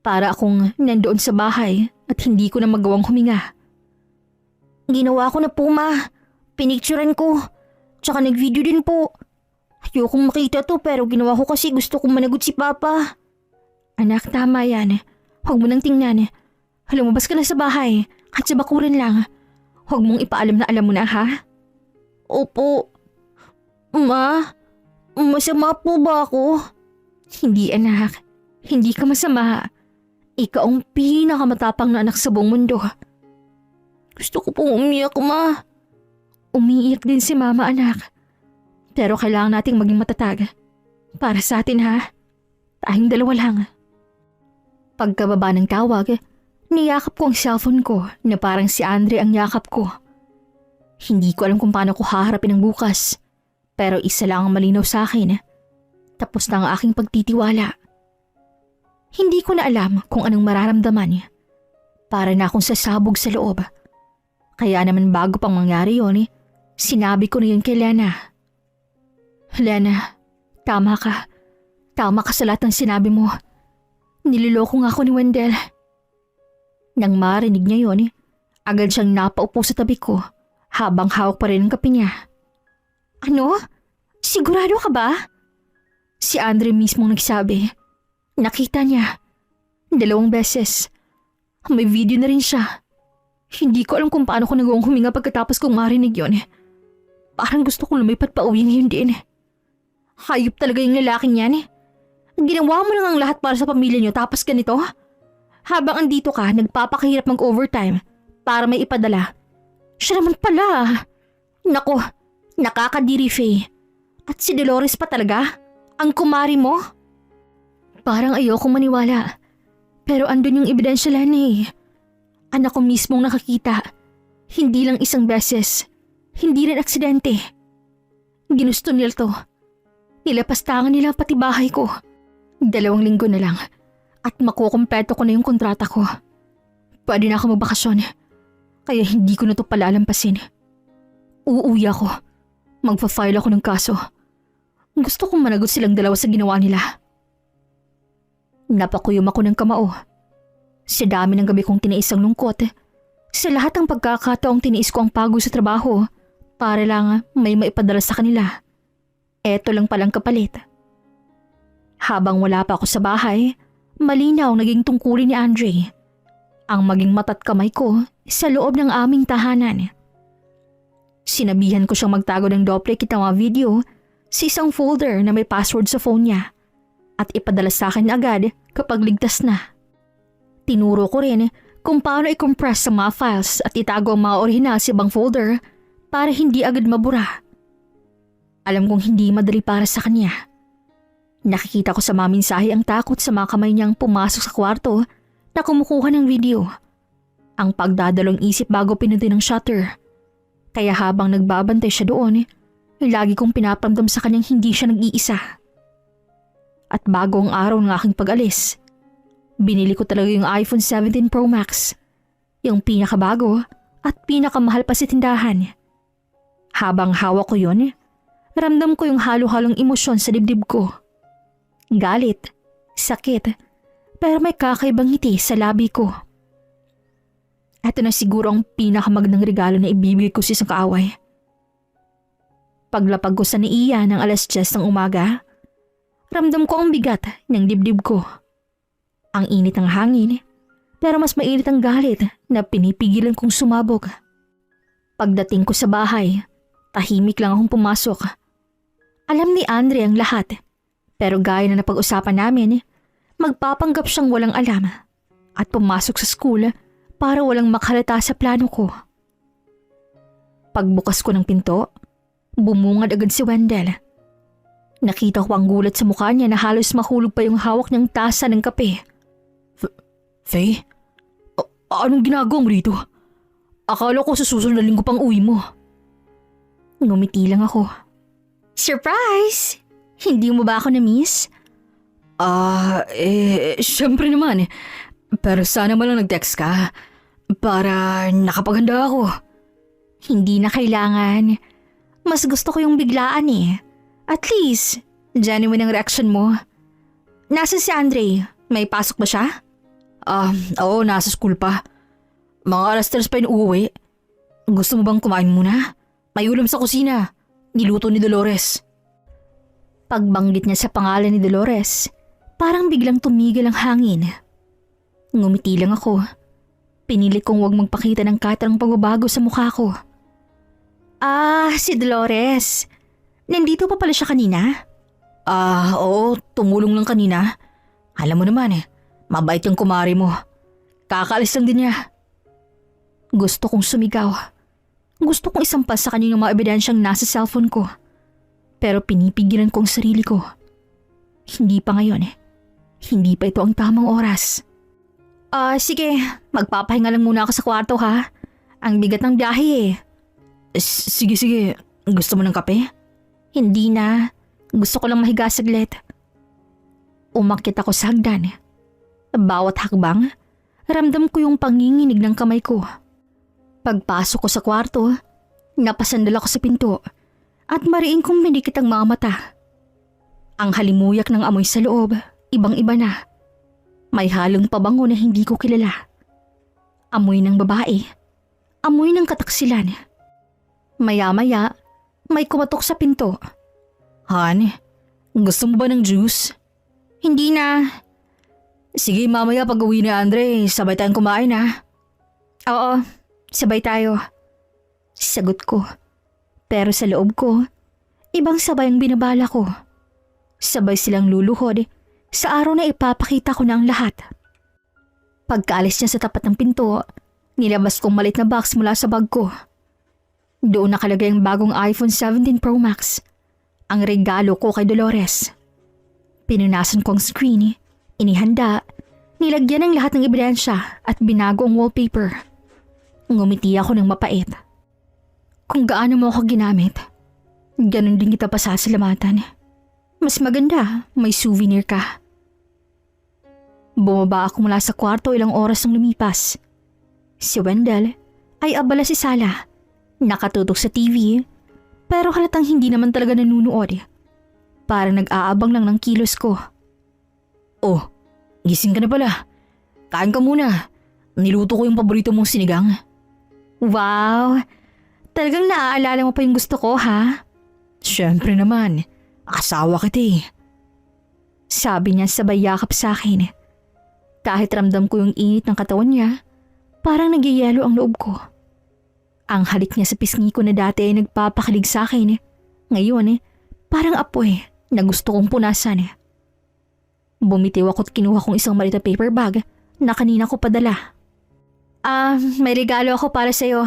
Para akong nandoon sa bahay at hindi ko na magawang huminga. Ginawa ko na po, ma. Pinicturean ko. Tsaka nag-video din po. Ayokong makita to pero ginawa ko kasi gusto kong managot si Papa. Anak, tama yan. Huwag mo nang tingnan. Lumabas ka na sa bahay. Kahit sa bakuran lang. Huwag mong ipaalam na alam mo na, ha? Opo. Ma, masama po ba ako? Hindi, anak. Hindi ka masama. Ikaw ang pinakamatapang na anak sa buong mundo. Gusto ko pong umiyak, ma. Umiiyak din si mama, anak. Pero kailangan nating maging matatag. Para sa atin, ha? Tayong dalawa lang. Pagkababa ng tawag, niyakap ko ang cellphone ko na parang si Andre ang yakap ko. Hindi ko alam kung paano ko haharapin ang bukas. Pero isa lang ang malinaw sa akin. Tapos na ang aking pagtitiwala. Hindi ko na alam kung anong mararamdaman. Para na akong sasabog sa loob. Kaya naman bago pang mangyari yun, sinabi ko na yun kay Lena. Lena, tama ka. Tama ka sa lahat ng sinabi mo. Niloloko nga ako ni Wendell. Nang marinig niya yun, agad siyang napaupo sa tabi ko habang hawak pa rin ang kape niya. Ano? Sigurado ka ba? Si Andre mismong nagsabi. Nakita niya. 2 beses. May video na rin siya. Hindi ko alam kung paano ko nagawang huminga pagkatapos kong marinig yun. Parang gusto kong lumipat pa uwi ngayon din. Hayop talaga yung lalaking yan. Ginawa mo lang ang lahat para sa pamilya niyo tapos ganito? Habang andito ka, nagpapakahirap mag-overtime para may ipadala. Siya naman pala. Nako, nakakadiri, Faye. At si Dolores pa talaga? Ang kumari mo? Parang ayokong maniwala. Pero andun yung ebidensya lang eh. Anak ko mismong nakakita. Hindi lang isang beses. Hindi rin aksidente. Ginusto nila to. Nilapastangan nila pati bahay ko. 2 linggo na lang. At makukumpleto ko na yung kontrata ko. Pwede na ako magbakasyon. Kaya hindi ko na to palalampasin. Uuwi ako. Magpa-file ako ng kaso. Gusto kong managot silang dalawa sa ginawa nila. Napakuyom ako ng kamao. Sa dami ng gabi kong tiniis ang lungkot. Sa lahat ng pagkakataong tiniis ko ang pagod sa trabaho para lang may maipadala sa kanila. Eto lang palang kapalit. Habang wala pa ako sa bahay, malinaw naging tungkulin ni Andre ang maging mata't kamay ko sa loob ng aming tahanan. Sinabihan ko siyang magtago ng duplicate ng mga video sa isang folder na may password sa phone niya at ipadala sa akin agad kapag ligtas na. Tinuro ko rin kung paano i-compress sa mga files at itago ang mga orihinal sa ibang folder para hindi agad mabura. Alam kong hindi madali para sa kanya. Nakikita ko sa mga mensahe ang takot sa mga kamay niyang pumasok sa kwarto na kumukuha ng video. Ang pagdadalong isip bago pinindot ng shutter. Kaya habang nagbabantay siya doon, lagi kong pinapramdam sa kanyang hindi siya nag-iisa. At bago ang araw ng aking pag-alis, binili ko talaga yung iPhone 17 Pro Max. Yung pinakabago at pinakamahal pa sa tindahan. Habang hawak ko yun, ramdam ko yung halo-halong emosyon sa dibdib ko. Galit, sakit, pero may kakaibang ngiti sa labi ko. Ito na siguro ang pinakamagandang regalo na ibibigay ko sa isang kaaway. Paglapag ko sa NAIA ng 10:00 ng umaga, ramdam ko ang bigat ng dibdib ko. Ang init ng hangin, pero mas mainit ang galit na pinipigilan kong sumabog. Pagdating ko sa bahay, tahimik lang akong pumasok. Alam ni Andre ang lahat, pero gaya na napag-usapan namin, magpapanggap siyang walang alam at pumasok sa school para walang makahalata sa plano ko. Pagbukas ko ng pinto, bumungad agad si Wendell. Nakita ko ang gulat sa mukha niya na halos mahulog pa yung hawak niyang tasa ng kape. Faye? Anong ginagawa mo rito? Akala ko sa susunod na linggo pang uwi mo. Ngumiti lang ako. Surprise! Hindi mo ba ako na-miss? Siyempre naman. Pero sana malang nag-text ka para nakapaghanda ako. Hindi na kailangan. Mas gusto ko yung biglaan eh. At least, genuine ang reaction mo. Nasaan si Andre? May pasok ba siya? Oo, nasa school pa. Mga alas 3 pa yun uuwi. Gusto mo bang kumain muna? May ulam sa kusina. Niluto ni Dolores. Pagbanggit niya sa pangalan ni Dolores, parang biglang tumigil ang hangin. Ngumiti lang ako. Pinili kong huwag magpakita ng katarang pagbabago sa mukha ko. Si Dolores. Nandito pa pala siya kanina? Oo, tumulong lang kanina. Alam mo naman mabait yung kumari mo. Kakaalis lang din niya. Gusto kong sumigaw. Gusto kong isampas sa kanya yung mga ebidensyang nasa cellphone ko. Pero pinipigilan ko ang sarili ko. Hindi pa ngayon Hindi pa ito ang tamang oras. Sige, magpapahinga lang muna ako sa kwarto ha. Ang bigat ng biyahe Sige. Gusto mo ng kape? Hindi na. Gusto ko lang mahiga saglit. Umakyat ako sa hagdan. Bawat hakbang, ramdam ko yung panginginig ng kamay ko. Pagpasok ko sa kwarto, napasandal ako sa pinto at mariin kong minikit ang mga mata. Ang halimuyak ng amoy sa loob, ibang-iba na. May halong pabango na hindi ko kilala. Amoy ng babae. Amoy ng kataksilan. Maya-maya, may kumatok sa pinto. Han, gusto mo ba ng juice? Hindi na. Sige, mamaya pag uwi ni Andre, sabay tayong kumain Oo, sabay tayo. Sagot ko. Pero sa loob ko, ibang sabay ang binabala ko. Sabay silang luluhod sa araw na ipapakita ko na ang lahat. Pagkaalis niya sa tapat ng pinto, nilabas kong malit na box mula sa bag ko. Doon nakalagay ang bagong iPhone 17 Pro Max, ang regalo ko kay Dolores. Pinunasan ko ang screen, inihanda, nilagyan ng lahat ng ebidensya at binago ang wallpaper. Ngumiti ako ng mapait. Kung gaano mo ako ginamit, ganun din kita pasasalamatan. Mas maganda, may souvenir ka. Bumaba ako mula sa kwarto ilang oras nang lumipas. Si Wendell ay abala sa sala, nakatutok sa TV, pero halatang hindi naman talaga nanunood. Parang nag-aabang lang ng kilos ko. Oh, gising ka na pala. Kain ka muna. Niluto ko yung paborito mong sinigang. Wow! Talagang naaalala mo pa yung gusto ko, ha? Siyempre naman. Asawa kita Sabi niya sabay yakap sa akin. Kahit ramdam ko yung init ng katawan niya, parang nagyayelo ang loob ko. Ang halik niya sa pisngi ko na dati ay nagpapakilig sa akin. Ngayon parang apoy na gusto kong punasan. Bumitiw ako at kinuha kong isang maliit na paper bag na kanina ko padala. May regalo ako para sa'yo.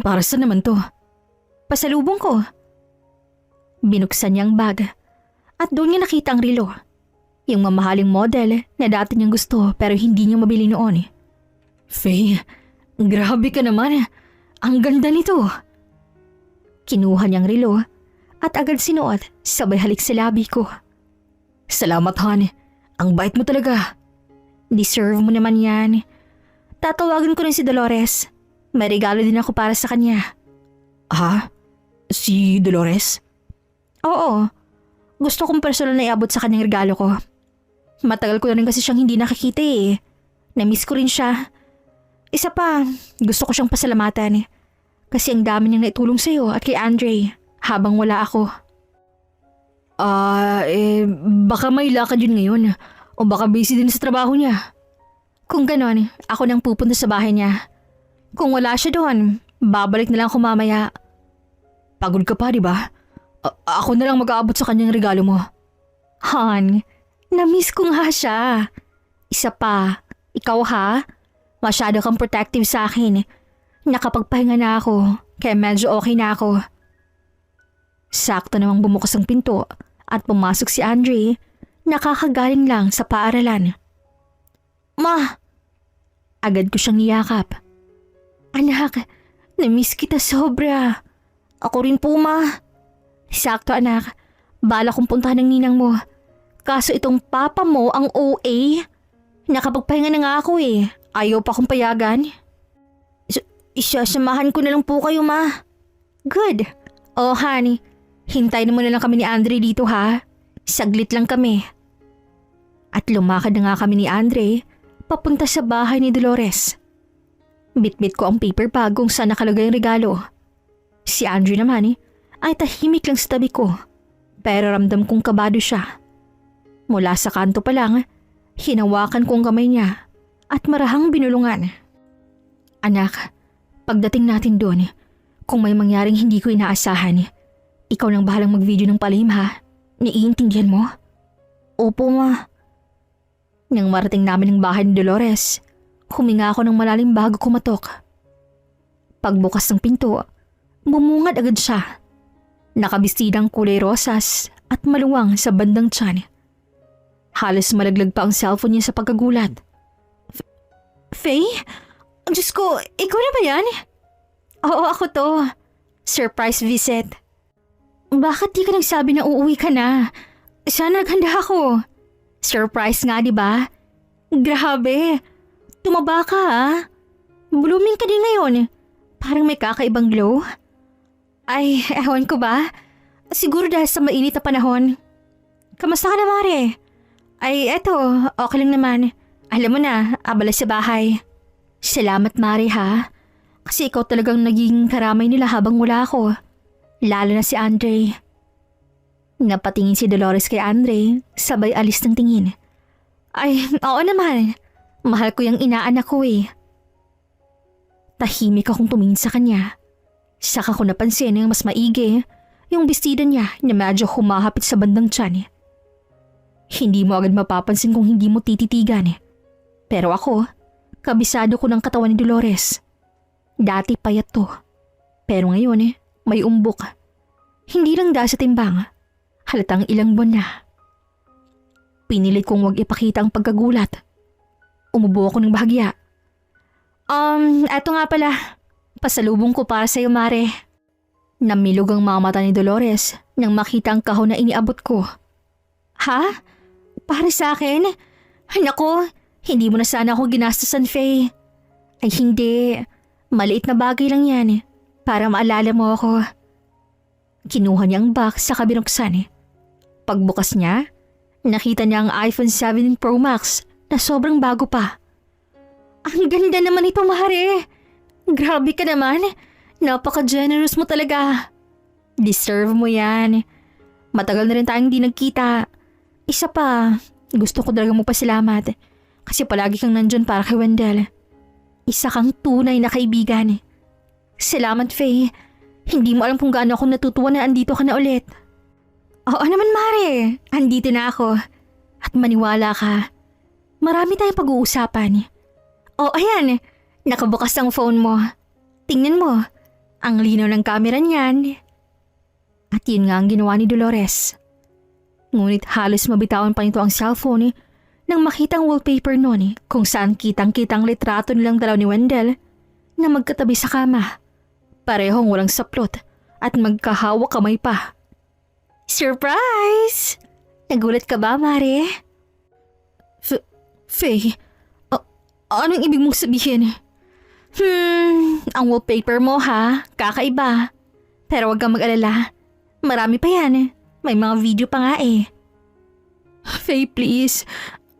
Para saan naman to? Pasalubong ko. Binuksan niya ang bag at doon niya nakita ang relo. Yung mamahaling model na dati niyang gusto pero hindi niya mabili noon. Faye, grabe ka naman. Ang ganda nito. Kinuha niyang relo at agad sinuot sabay halik sa labi ko. Salamat, Han. Ang bait mo talaga. Deserve mo naman yan. Tatawagan ko rin si Dolores. May regalo din ako para sa kanya. Si Dolores? Oo. Gusto kong personal na iabot sa kanyang regalo ko. Matagal ko na rin kasi siyang hindi nakikita Na-miss ko rin siya. Isa pa, gusto ko siyang pasalamatan. Kasi ang dami niyang naitulong sa'yo at kay Andre habang wala ako. Baka may lakad yun ngayon. O baka busy din sa trabaho niya. Kung ganon, ako nang pupunta sa bahay niya. Kung wala siya doon, babalik na lang ako mamaya. Pagod ka pa, di ba? Ako na lang mag-aabot sa kanyang regalo mo. Han, na-miss ko nga siya. Isa pa, ikaw ha? Masyado kang protective sa akin. Nakapagpahinga na ako, kaya medyo okay na ako. Sakto namang bumukas ang pinto at pumasok si Andre. Nakakagaling lang sa paaralan. Ma! Agad ko siyang niyakap. Anak, na-miss kita sobra. Ako rin po, ma. Sakto anak, bala kong puntahan ng ninang mo. Kaso itong papa mo ang OA. Nakapagpahinga na nga ako eh. Ayaw pa akong payagan. Isasamahan ko na lang po kayo, ma. Good. Oh, honey. Hintayin mo na lang kami ni Andre dito, ha? Saglit lang kami. At lumakad na nga kami ni Andre papunta sa bahay ni Dolores. Bitbit ko ang paper bag kung saan nakalagay ang regalo. Si Andre naman ay tahimik lang sa tabi ko. Pero ramdam kong kabado siya. Mula sa kanto pa lang, hinawakan ko ang kamay niya at marahang binulungan. Anak, pagdating natin doon, kung may mangyaring hindi ko inaasahan, ikaw lang bahalang mag-video ng palihim, ha? Naiintindihan mo? Opo, ma. Nang marating namin ang bahay ni Dolores, huminga ako ng malalim bago kumatok. Pagbukas ng pinto, bumungad agad siya. Nakabistidang kulay rosas at maluwang sa bandang tiyan. Halos malaglag pa ang cellphone niya sa pagkagulat. Faye? Diyos ko, ikaw na ba yan? Oo, ako to. Surprise visit. Bakit di ka nagsabi na uuwi ka na? Sana naghanda ako. Surprise nga, di ba? Grabe. Tumaba ka, ha? Blooming ka din ngayon. Parang may kakaibang glow. Ay, ewan ko ba? Siguro dahil sa mainit na panahon. Kamusta ka na, Mare? Ay, eto, okay lang naman. Alam mo na, abala sa bahay. Salamat, Mare, ha? Kasi ikaw talagang naging karamay nila habang wala ako. Lalo na si Andre. Napatingin si Dolores kay Andre, sabay alis ng tingin. Ay, oo naman. Mahal ko yung inaanak ko eh. Tahimik akong tumingin sa kanya. Saka ko napansin na mas maigi yung bestida niya na medyo humahapit sa bandang tiyan. Hindi mo agad mapapansin kung hindi mo tititigan. Pero ako, kabisado ko ng katawan ni Dolores. Dati payat to. Pero ngayon may umbok. Hindi lang dahil sa timbang. Halatang ilang buwan na. Pinilit kong huwag ipakita ang pagkagulat. Umubo ako ng bahagya. Eto nga pala. Pasalubong ko para sa'yo, Mare. Namilog ang mga mata ni Dolores nang makita ang kahon na iniabot ko. Ha? Para sa akin? Ay nako, hindi mo na sana ako ginastasan, Faye. Ay hindi. Maliit na bagay lang yan. Para maalala mo ako. Kinuha niya ang box sa kabinuksan. Pagbukas niya, nakita niya ang iPhone 17 Pro Max na sobrang bago pa. Ang ganda naman ito, Mare. Grabe ka naman. Napaka-generous mo talaga. Deserve mo yan. Matagal na rin tayong di nagkita. Isa pa, gusto ko talaga magpasalamat kasi palagi kang nandyan para kay Wendell. Isa kang tunay na kaibigan. Salamat, Faye. Hindi mo alam kung gaano ako natutuwa na andito ka na ulit. Oo naman, Mare. Andito na ako. At maniwala ka. Marami tayong pag-uusapan. Oh, ayan. Nakabukas ang phone mo. Tingnan mo. Ang linaw ng camera niyan. At yun nga ang ginawa ni Dolores. Ngunit halos mabitawan pa nito ang cellphone nang makita ang wallpaper noon kung saan kitang-kitang litrato nilang dalaw ni Wendell na magkatabi sa kama. Parehong walang saplot at magkahawak kamay pa. Surprise! Nagulat ka ba, Mare? Faye, anong ibig mong sabihin? Ang wallpaper mo ha, kakaiba. Pero wag kang mag-alala. Marami pa yan. May mga video pa nga eh. Faye, please.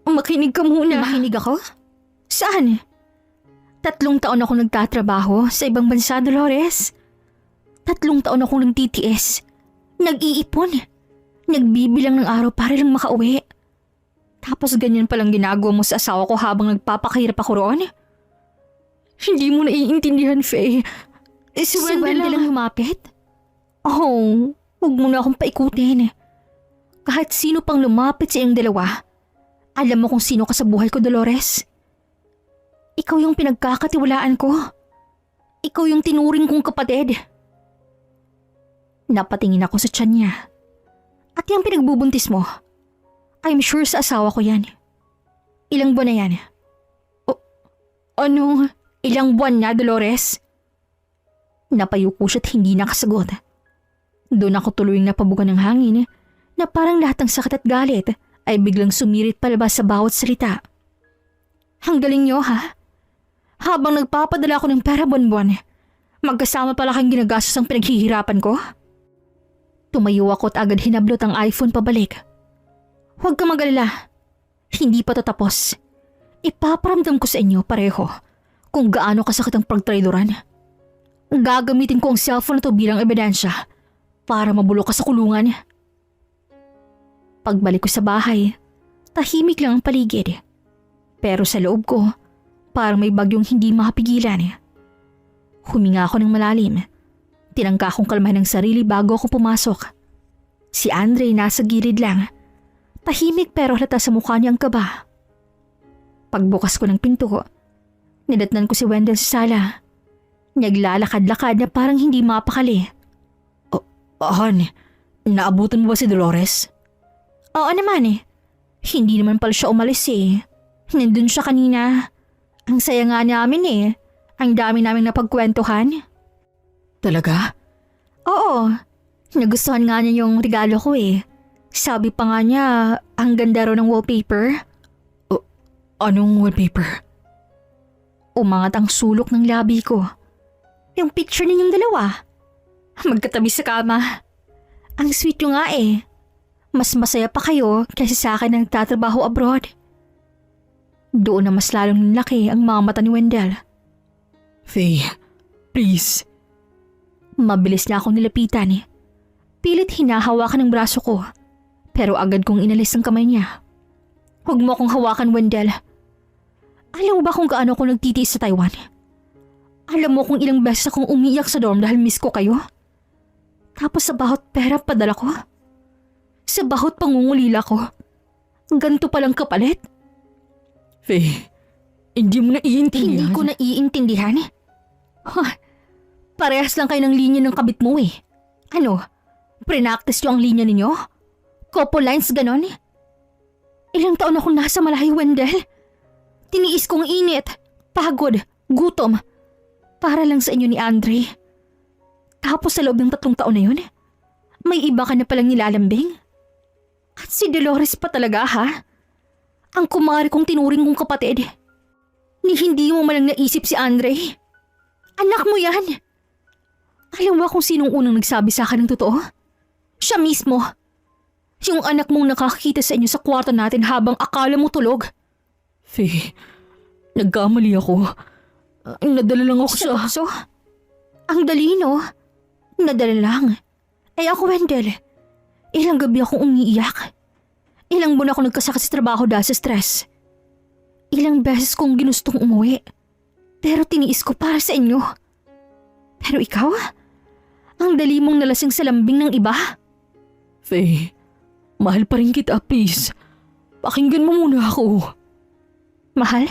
Makinig ka muna. Makinig ako? Saan? 3 taon ako nagtatrabaho sa ibang bansa, Dolores. 3 taon akong nagtitiis. Nag-iipon. Nagbibilang ng araw para lang makauwi. Tapos ganyan palang ginagawa mo sa asawa ko habang nagpapakahirap ako roon? Hindi mo naiintindihan, Faye. Si Wendell lang lumapit? Oh, huwag mo na akong paikutin. Kahit sino pang lumapit sa iyong dalawa, alam mo kung sino ka sa buhay ko, Dolores. Ikaw yung pinagkakatiwalaan ko. Ikaw yung tinuring kong kapatid. Napatingin ako sa tiyan niya. At yung pinagbubuntis mo, I'm sure sa asawa ko yan. Ilang buwan na yan? Anong ilang buwan na, Dolores? Napayuko siya't hindi nakasagot. Doon ako tuluyang napabugan ng hangin na parang lahat ng sakit at galit ay biglang sumirit palabas sa bawat salita. Ang galing nyo ha? Habang nagpapadala ako ng pera buwan-buwan, magkasama pala kang ginagastos ang pinaghihirapan ko? Tumayo ako at agad hinablot ang iPhone pabalik. Huwag kang mag-alala. Hindi pa to tapos. Ipaparamdam ko sa inyo pareho kung gaano kasakit ang pagtraidoran. Gagamitin ko ang cellphone na to bilang ebidensya para mabulok ka sa kulungan. Pagbalik ko sa bahay, tahimik lang ang paligid. Pero sa loob ko, parang may bagyong hindi makapigilan. Huminga ako ng malalim. Tinangka kong kalmahin ang sarili bago ako pumasok. Si Andre nasa gilid lang. Tahimik pero halata sa mukha niya ang kaba. Pagbukas ko ng pinto, nidatnan ko si Wendell sa sala. Naglalakad-lakad na parang hindi mapakali. Han, naabutan mo ba si Dolores? Oo naman. Hindi naman pala siya umalis Nandun siya kanina. Ang saya nga namin Ang dami naming napagkwentuhan. Talaga? Oo. Nagustuhan nga niya yung regalo ko Sabi pa nga niya, ang ganda raw ng wallpaper. Anong wallpaper? Umangat ang sulok ng labi ko. Yung picture ninyong dalawa. Magkatabi sa kama. Ang sweet nyo nga Mas masaya pa kayo kaysa sa akin na nagtatrabaho abroad. Doon na mas lalong nalaki ang mga mata ni Wendell. Faye, please. Mabilis na akong nilapitan Pilit hinahawakan ng braso ko. Pero agad kong inalis ang kamay niya. Huwag mo akong hawakan, Wendell. Alam mo ba kung gaano ako nagtitiis sa Taiwan? Alam mo kung ilang beses akong umiiyak sa dorm dahil miss ko kayo? Tapos sa bahot pera padala ko? Sa bahot pangungulila ko? Ganto palang kapalit? Faye, hindi mo na iintindihan. Hindi ko na iintindihan? Parehas lang kayo ng linya ng kabit mo Ano? Prenactice nyo ang linya ninyo? Couple lines ganon? Ilang taon akong nasa malayo, Wendell. Tiniis kong init, pagod, gutom. Para lang sa inyo ni Andre. Tapos sa loob ng 3 taon na yun, may iba ka na palang nilalambing? At si Dolores pa talaga Ang kumari kong tinuring kong kapatid. Ni hindi mo malang naisip si Andre. Anak mo yan. Alam mo kung sinong unang nagsabi sa akin ng totoo? Siya mismo. Yung anak mong nakakita sa inyo sa kwarto natin habang akala mo tulog. Faye, nagkamali ako. Nadala lang ako sa... So, ang dali Nadala lang. Ako, Wendell. Ilang gabi akong umiiyak. Ilang buwan ako nagkasakit sa trabaho dahil sa stress. Ilang beses kong ginustong umuwi. Pero tiniis ko para sa inyo. Pero ikaw? Ang dali mong nalasing sa lambing ng iba? Faye, mahal pa rin kita, please. Pakinggan mo muna ako. Mahal?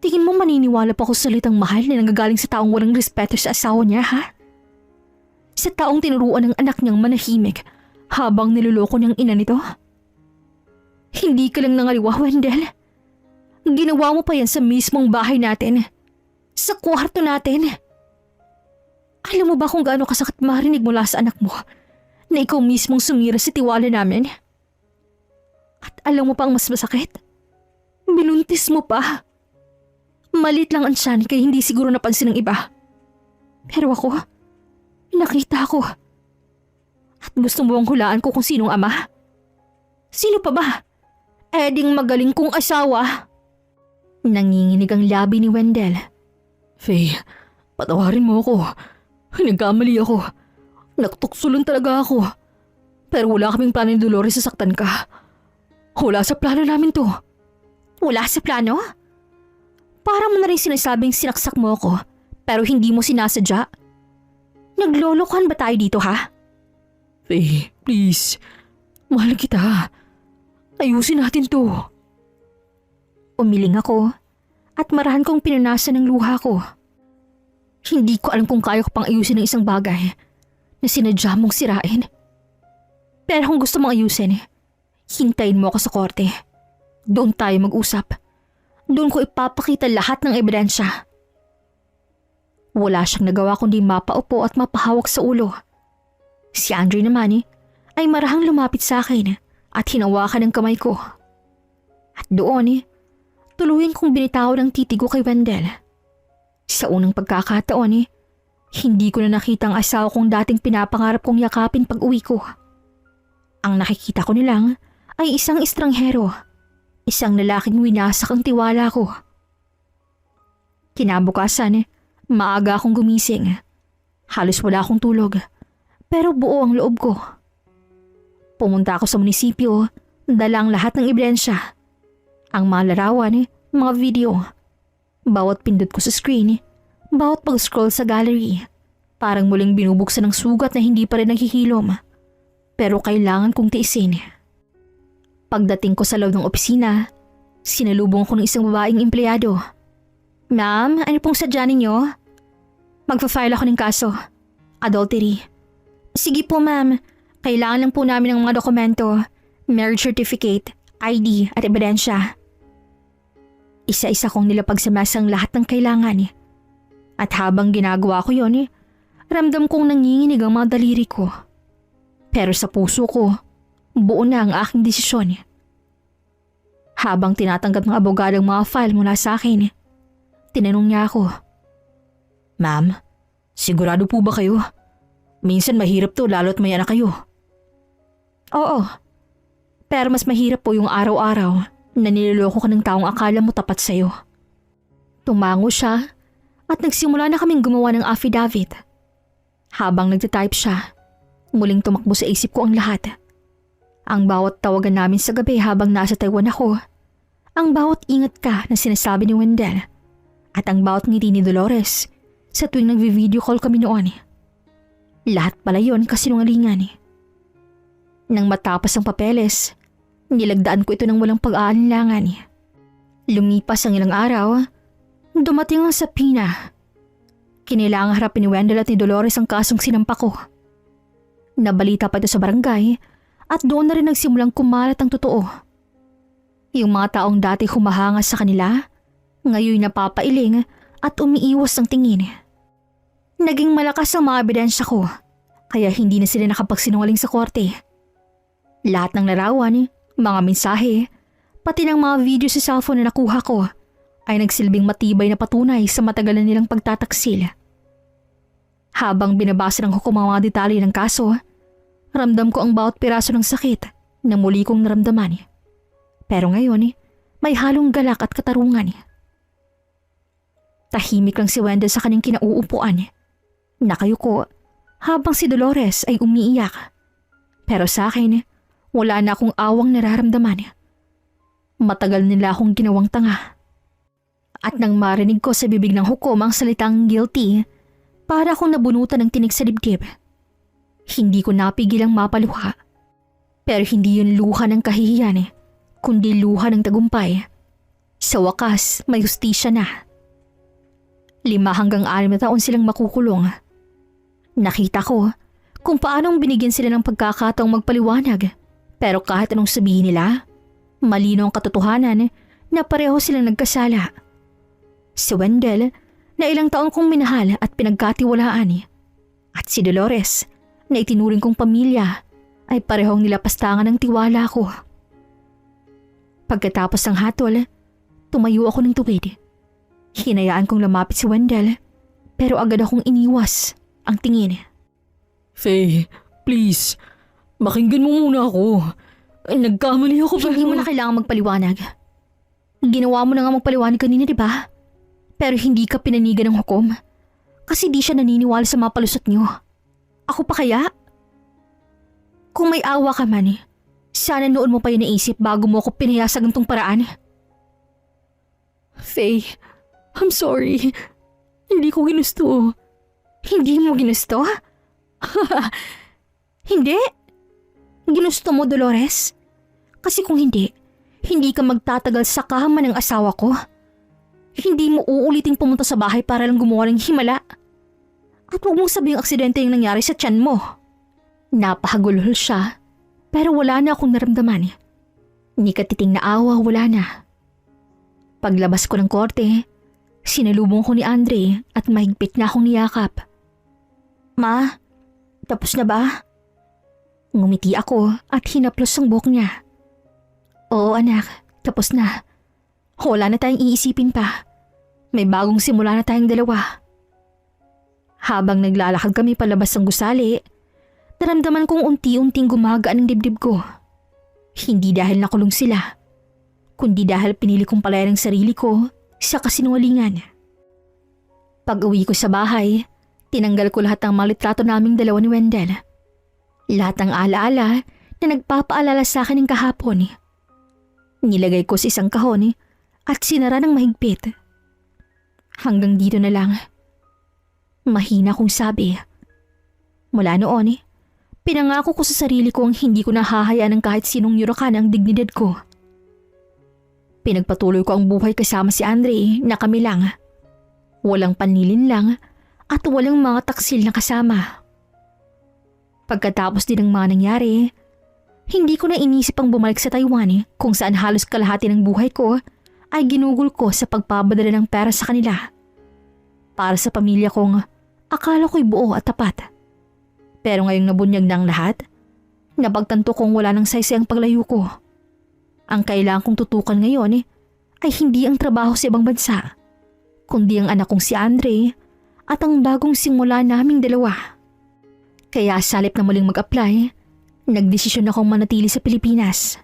Tingin mo maniniwala pa ako sa salitang mahal na nanggagaling sa taong walang respeto sa asawa niya, Sa taong tinuruan ng anak niyang manahimik habang niloloko niyang ina nito? Hindi ka lang nangaliwa, Wendell. Ginawa mo pa yan sa mismong bahay natin. Sa kwarto natin. Alam mo ba kung gaano kasakit marinig mula sa anak mo na ikaw mismong sumira sa tiwala namin? At alam mo pang mas masakit? Binuntis mo pa. Malit lang ang tiyan kaya hindi siguro napansin ng iba. Pero ako, nakita ko. At gusto mo bang hulaan ko kung sinong ama? Sino pa ba? Ding magaling kong asawa. Nanginginig ang labi ni Wendell. Faye, patawarin mo ako. Nagkamali ako. Nagtukso lang talaga ako. Pero wala kaming plano ni Dolores sasaktan ka. Wala sa plano namin to. Wala sa plano? Para mo na rin sinasabing sinaksak mo ako pero hindi mo sinasadya. Naglolokohan ba tayo dito Faye, please. Mahal kita. Ayusin natin to. Umiling ako at marahan kong pinunasan ng luha ko. Hindi ko alam kung kaya ko pang ayusin ng isang bagay na sinadya mong sirain. Pero kung gusto mong ayusin, hintayin mo ako sa korte. Doon tayo mag-usap. Doon ko ipapakita lahat ng ebidensya. Wala siyang nagawa kundi mapaupo at mapahawak sa ulo. Si Andre naman ay marahang lumapit sa akin at hinawakan ang kamay ko. At doon tuluyan kong binitawan ang titigo kay Wendell. Sa unang pagkakataon hindi ko na nakita ang asawa kong dating pinapangarap kong yakapin pag uwi ko. Ang nakikita ko nilang ay isang estranghero, isang lalaking winasak ang tiwala ko. Kinabukasan, maaga akong gumising. Halos wala akong tulog, pero buo ang loob ko. Pumunta ako sa munisipyo, dala ang lahat ng ebidensya. Ang mga larawan, mga video. Bawat pindot ko sa screen, bawat pag-scroll sa gallery, parang muling binubuksan ng sugat na hindi pa rin naghihilom. Pero kailangan kong tiisin. Pagdating ko sa loob ng opisina, sinalubong ko ng isang babaeng empleyado. Ma'am, ano pong sadya ninyo? Magpa-file ako ng kaso. Adultery. Sige po ma'am, kailangan lang po namin ng mga dokumento, marriage certificate, ID at ebidensya. Isa-isa kong nilapag sa mesa ang lahat ng kailangan. At habang ginagawa ko yon, ramdam kong nanginginig ang mga daliri ko. Pero sa puso ko, buo na ang aking desisyon. Habang tinatanggap ng abogado ang mga file mula sa akin, tinanong niya ako. Ma'am, sigurado po ba kayo? Minsan mahirap to lalo't may anak kayo. Oo, pero mas mahirap po yung araw-araw na niloloko ka ng taong akala mo tapat sa'yo. Tumango siya at nagsimula na kaming gumawa ng affidavit. Habang nagtatype siya, muling tumakbo sa isip ko ang lahat. Ang bawat tawagan namin sa gabi habang nasa Taiwan ako, ang bawat ingat ka na sinasabi ni Wendell, at ang bawat ngiti ni Dolores sa tuwing nagvi-video call kami noon. Lahat pala yon kasinungalingan. Nang matapos ang papeles, nilagdaan ko ito ng walang pag-aalinlangan. Lumipas ang ilang araw, dumating ang sapina. Kinailangang harapin ni Wendell at ni Dolores ang kasong sinampa ko. Nabalita pa ito sa barangay at doon na rin nagsimulang kumalat ang totoo. Yung mga taong dati humahanga sa kanila, ngayon napapailing at umiiwas ng tingin. Naging malakas ang mga ebidensya ko, kaya hindi na sila nakapagsinungaling sa korte. Lahat ng larawan, mga mensahe, pati ng mga video sa cellphone na nakuha ko ay nagsilbing matibay na patunay sa matagal na nilang pagtataksil. Habang binabasa ng hukom ang mga detalye ng kaso, ramdam ko ang bawat piraso ng sakit na muli kong naramdaman. Pero ngayon, may halong galak at katarungan. Tahimik lang si Wendell sa kanyang kinauupuan. Nakayuko habang si Dolores ay umiiyak. Pero sa akin, wala na akong awang nararamdaman. Matagal nila akong ginawang tanga. At nang marinig ko sa bibig ng hukom ang salitang guilty, para akong nabunutan ng tinik sa dibdib. Hindi ko napigilang mapaluha. Pero hindi yun luha ng kahihiyan, kundi luha ng tagumpay. Sa wakas, may hustisya na. 5 hanggang 6 na taon silang makukulong. Nakita ko kung paanong binigyan sila ng pagkakataong magpaliwanag. Pero kahit anong sabihin nila, malinaw ang katotohanan na pareho silang nagkasala. Si Wendell, na ilang taon kong minahal at pinagkatiwalaan, at si Dolores, na itinuring kong pamilya, ay parehong nilapastangan ng tiwala ko. Pagkatapos ng hatol, tumayo ako ng tuwid. Hinayaan kong lumapit si Wendell, pero agad akong iniwas ang tingin. Faye, please, pakinggan mo muna ako. Nagkamali ako Hindi mo na kailangang magpaliwanag. Ginawa mo na nga magpaliwanag kanina, di ba? Pero hindi ka pinanigan ng hukom. Kasi di siya naniniwala sa mga palusot niyo. Ako pa kaya? Kung may awa ka man, sana noon mo pa yun naisip bago mo ako pinayasag ng tong paraan. Faye, I'm sorry. Hindi ko ginusto. Hindi mo ginusto? Hindi? Ginusto mo, Dolores? Kasi kung hindi, hindi ka magtatagal sa kama ng asawa ko. Hindi mo uuliting pumunta sa bahay para lang gumawa ng himala. At huwag mong sabihing aksidente yung nangyari sa tiyan mo. Napahagulhol siya, pero wala na akong naramdaman. Ni katiting na awa, wala na. Paglabas ko ng korte, sinalubong ko ni Andre at mahigpit na akong niyakap. Ma, tapos na ba? Ngumiti ako at hinaplos ang buhok niya. Oo anak, tapos na. Wala na tayong iisipin pa. May bagong simula na tayong dalawa. Habang naglalakad kami palabas ng gusali, naramdaman kong unti-unting gumagaan ang dibdib ko. Hindi dahil nakulong sila, kundi dahil pinili kong palayan ang sarili ko sa kasinungalingan. Pag-uwi ko sa bahay, tinanggal ko lahat ng mga litrato naming dalawa ni Wendell. Lahat ng alaala na nagpapaalala sa akin ng kahapon. Nilagay ko sa isang kahon at sinara ng mahigpit. Hanggang dito na lang. Mahina kong sabi. Mula noon, pinangako ko sa sarili kong hindi ko nahahayaan ng kahit sinong yurakan ang dignidad ko. Pinagpatuloy ko ang buhay kasama si Andre na kami lang. Walang panlilin lang at walang mga taksil na kasama. Pagkatapos din ng mga nangyari, hindi ko na inisip ang bumalik sa Taiwan kung saan halos kalahati ng buhay ko ay ginugol ko sa pagpapadala ng pera sa kanila. Para sa pamilya kong akala ko'y buo at tapat. Pero ngayong nabunyag na ang lahat, napagtanto kong wala nang saysay ang paglayo ko. Ang kailangan kong tutukan ngayon ay hindi ang trabaho sa ibang bansa, kundi ang anak kong si Andre at ang bagong simula naming dalawa. Kaya salip na muling mag-apply, nagdesisyon akong manatili sa Pilipinas.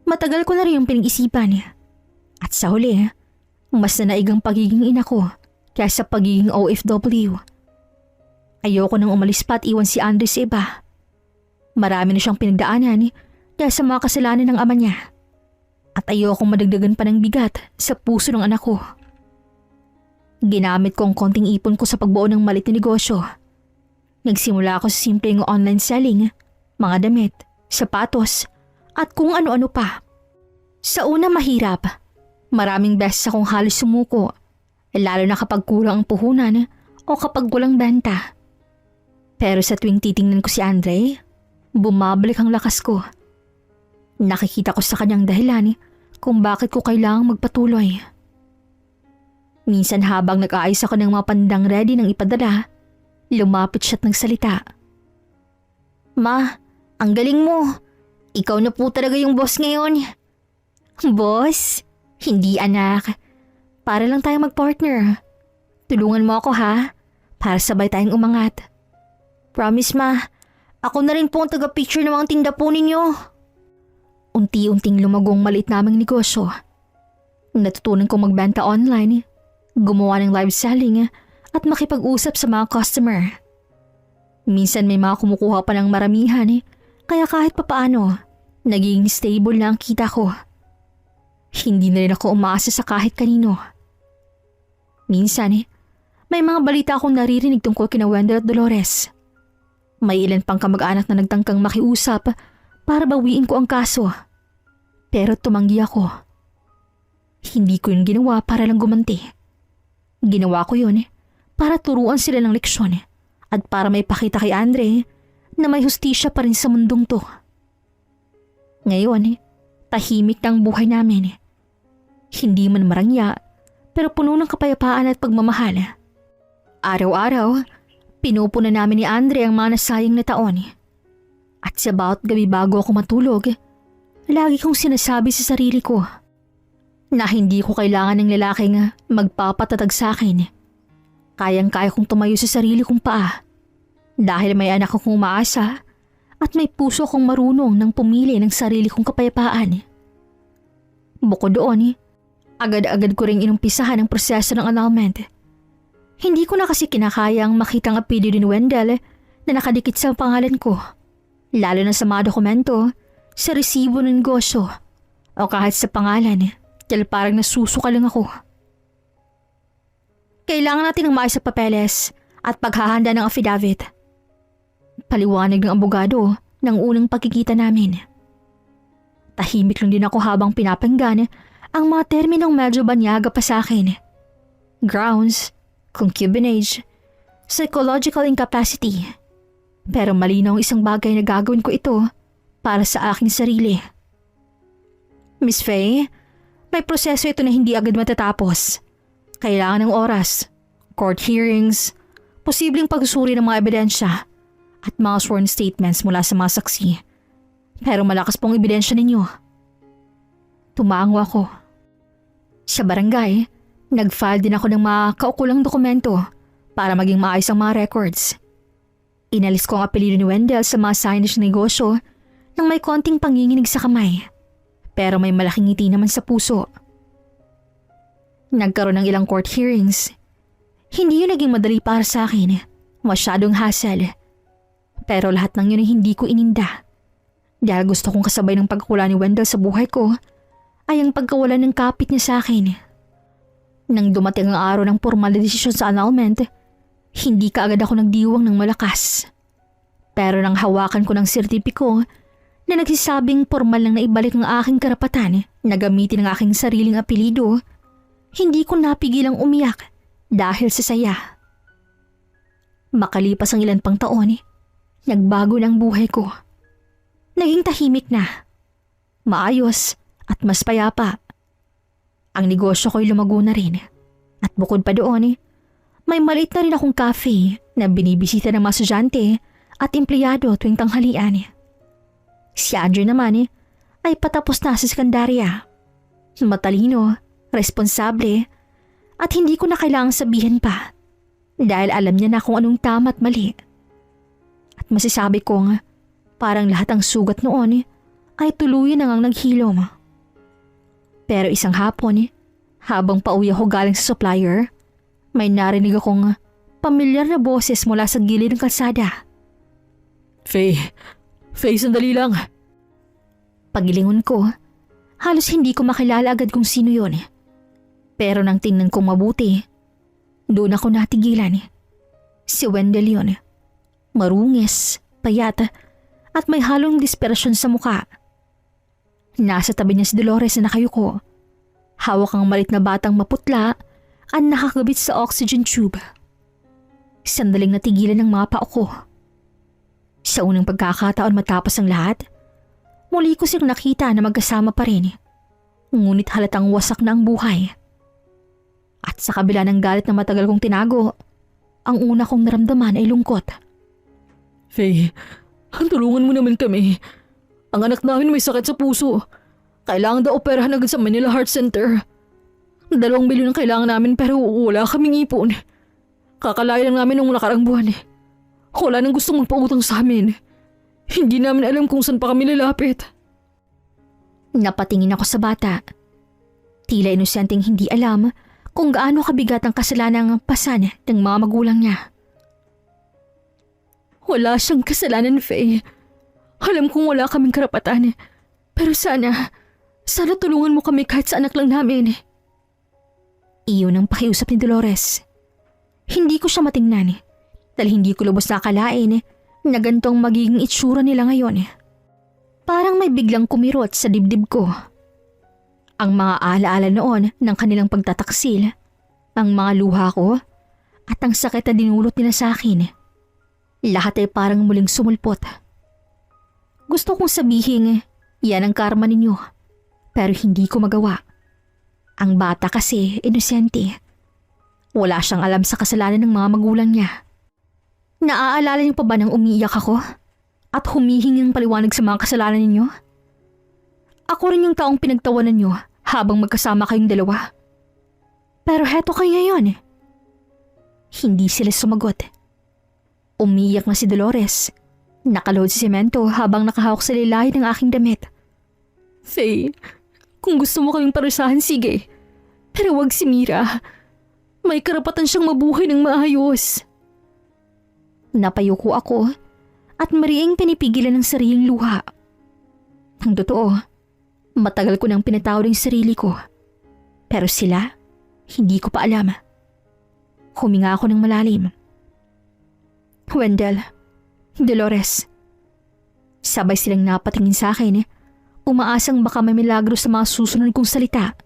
Matagal ko na rin yung pinag-isipan. At sa huli, mas nanaigang pagiging ina ko kaysa pagiging OFW. Ayoko nang umalis pa at iwan si Andre sa iba. Marami na siyang pinagdaanan dahil sa mga kasalanan ng ama niya. At ayokong madagdagan pa ng bigat sa puso ng anak ko. Ginamit ko ang konting ipon ko sa pagbuo ng malit na negosyo. Nagsimula ako sa simpleng online selling, mga damit, sapatos, at kung ano-ano pa. Sa una mahirap. Maraming beses akong halos sumuko, lalo na kapag kulang ang puhunan o kapag walang benta. Pero sa tuwing titingnan ko si Andre, bumabalik ang lakas ko. Nakikita ko sa kanyang dahilan kung bakit ko kailangang magpatuloy. Minsan habang nag-aayos ako ng mga pandang ready ng ipadala, lumapit siya't nagsalita. Ma, ang galing mo. Ikaw na po talaga yung boss ngayon. Boss? Hindi anak. Para lang tayong mag-partner. Tulungan mo ako ha, para sabay tayong umangat. Promise ma, ako na rin po ang taga-picture ng mga tinda po ninyo. Unti-unting lumagong maliit naming negosyo. Natutunan kong magbenta online, gumawa ng live selling at makipag-usap sa mga customer. Minsan may mga kumukuha pa ng maramihan kaya kahit papaano, naging stable na ang kita ko. Hindi na rin ako umaasa sa kahit kanino. Minsan may mga balita akong naririnig tungkol kina Wendell at Dolores. May ilan pang kamag-anak na nagtangkang makiusap para bawiin ko ang kaso. Pero tumanggi ako. Hindi ko yun ginawa para lang gumanti. Ginawa ko yun para turuan sila ng leksyon at para may pakita kay Andre na may hustisya pa rin sa mundong to. Ngayon, tahimik na ang buhay namin. Hindi man marangya, pero puno ng kapayapaan at pagmamahal. Araw-araw, pinupuna namin ni Andre ang mga nasayang na taon. At sa bawat gabi bago ako matulog, lagi kong sinasabi sa sarili ko na hindi ko kailangan ng lalaking magpapatatag sa akin. Kayang-kaya kong tumayo sa sarili kong paa dahil may anak akong umaasa at may puso akong marunong ng pumili ng sarili kong kapayapaan. Bukod doon, agad-agad ko ring inumpisahan ang proseso ng annulment. Hindi ko na kasi kinakayang makitang apelyido ni Wendell na nakadikit sa pangalan ko, lalo na sa mga dokumento, sa resibo ng negosyo, o kahit sa pangalan, dahil parang nasusuka lang ako. Kailangan natin ng maayos sa papeles at paghahanda ng affidavit. Paliwanag ng abogado ng unang pagkikita namin. Tahimik lang din ako habang pinapanggan ang mga terminong medyo banyaga pa sa akin. Grounds, concubinage, psychological incapacity. Pero malinaw ang isang bagay na gagawin ko ito para sa aking sarili. Miss Faye, may proseso ito na hindi agad matatapos. Kailangan ng oras, court hearings, posibleng pagsusuri ng mga ebidensya, at mga sworn statements mula sa mga saksi. Pero malakas pong ebidensya ninyo. Tumango ako. Sa barangay, nag-file din ako ng mga kaukulang dokumento para maging maayos ang mga records. Inalis ko ang apelyido ni Wendell sa mga signage ng negosyo nang may konting panginginig sa kamay. Pero may malaking ngiti naman sa puso. Nagkaroon ng ilang court hearings. Hindi yun naging madali para sa akin. Masyadong hassle. Pero lahat ng yun ay hindi ko ininda. Dahil gusto kong kasabay ng pagkakula ni Wendell sa buhay ko ay ang pagkawala ng kapit niya sa akin. Nang dumating ang araw ng formal na desisyon sa annulment, hindi kaagad ako nagdiwang ng malakas. Pero nang hawakan ko ng sertipiko na nagsisabing formal lang na ibalik ang aking karapatan na gamitin ang aking sariling apelido, hindi ko napigilang umiyak dahil sa saya. Makalipas ang ilan pang taon, nagbago na ang buhay ko. Naging tahimik na, maayos at mas payapa. Ang negosyo ko'y lumago na rin. At bukod pa doon, may maliit na rin akong cafe na binibisita ng mga estudyante at empleyado tuwing tanghalian. Si Andrew naman ay patapos na sa sekundarya. Matalino, responsable, at hindi ko na kailangang sabihin pa dahil alam niya na kung anong tama at mali. At masasabi kong parang lahat ng sugat noon ay tuluyan na ngang naghilom. Pero isang hapon, habang pauwi ako galing sa supplier, may narinig akong pamilyar na boses mula sa gilid ng kalsada. Faye, sandali lang. Pagilingon ko, halos hindi ko makilala agad kung sino yon. Pero nang tingnan kong mabuti, doon ako natigilan. Si Wendell yun. Marungis, payat, at may halong desperasyon sa muka. Nasa tabi niya si Dolores na nakayuko. Hawak ang malit na batang maputla at nakakabit sa oxygen tube. Sandaling natigilan ng mga pao ko. Sa unang pagkakataon matapos ang lahat, muli ko silang nakita na magkasama pa rin. Ngunit halatang wasak na ang buhay. At sa kabila ng galit na matagal kong tinago, ang una kong naramdaman ay lungkot. Faye, tulungan mo naman kami. Ang anak namin may sakit sa puso. Kailangan daw operahan agad sa Manila Heart Center. 2 milyon ang kailangan namin pero wala kaming ipon. Kakalaya lang namin nung nakarang buwan. Wala nang gustong magpautang sa amin. Hindi namin alam kung saan pa kami lalapit. Napatingin ako sa bata. Tila inosenteng hindi alam kung gaano kabigat ang kasalanang pasan ng mga magulang niya. Wala siyang kasalanan, Faye. Alam kong wala kaming karapatan. Pero sana tulungan mo kami kahit sa anak lang namin. Iyon ang pakiusap ni Dolores. Hindi ko siya matingnan dahil hindi ko lubos nakalain na ganitong magiging itsura nila ngayon. Parang may biglang kumirot sa dibdib ko. Ang mga alaala noon ng kanilang pagtataksil, ang mga luha ko, at ang sakit na dinulot nila sa akin. Lahat ay parang muling sumulpot. Gusto kong sabihin, yan ang karma ninyo, pero hindi ko magawa. Ang bata kasi, inosente. Wala siyang alam sa kasalanan ng mga magulang niya. Naaalala niyo pa ba nang umiiyak ako at humihingi ng paliwanag sa mga kasalanan ninyo? Ako rin yung taong pinagtawanan niyo habang magkasama kayong dalawa. Pero heto kayo ngayon. Hindi sila sumagot. Umiiyak na si Dolores. Nakaload sa semento habang nakahawak sa lilahi ng aking damit. Faye, kung gusto mo kaming parusahan, sige. Pero wag si Mira. May karapatan siyang mabuhay ng maayos. Napayuko ako at mariing pinipigilan ng sariling luha. Ang totoo, matagal ko nang pinatawad ang sarili ko. Pero sila, hindi ko pa alam. Huminga ako ng malalim. Wendell, Dolores. Sabay silang napatingin sa akin, umaasang baka may milagro sa mga susunod kong salita.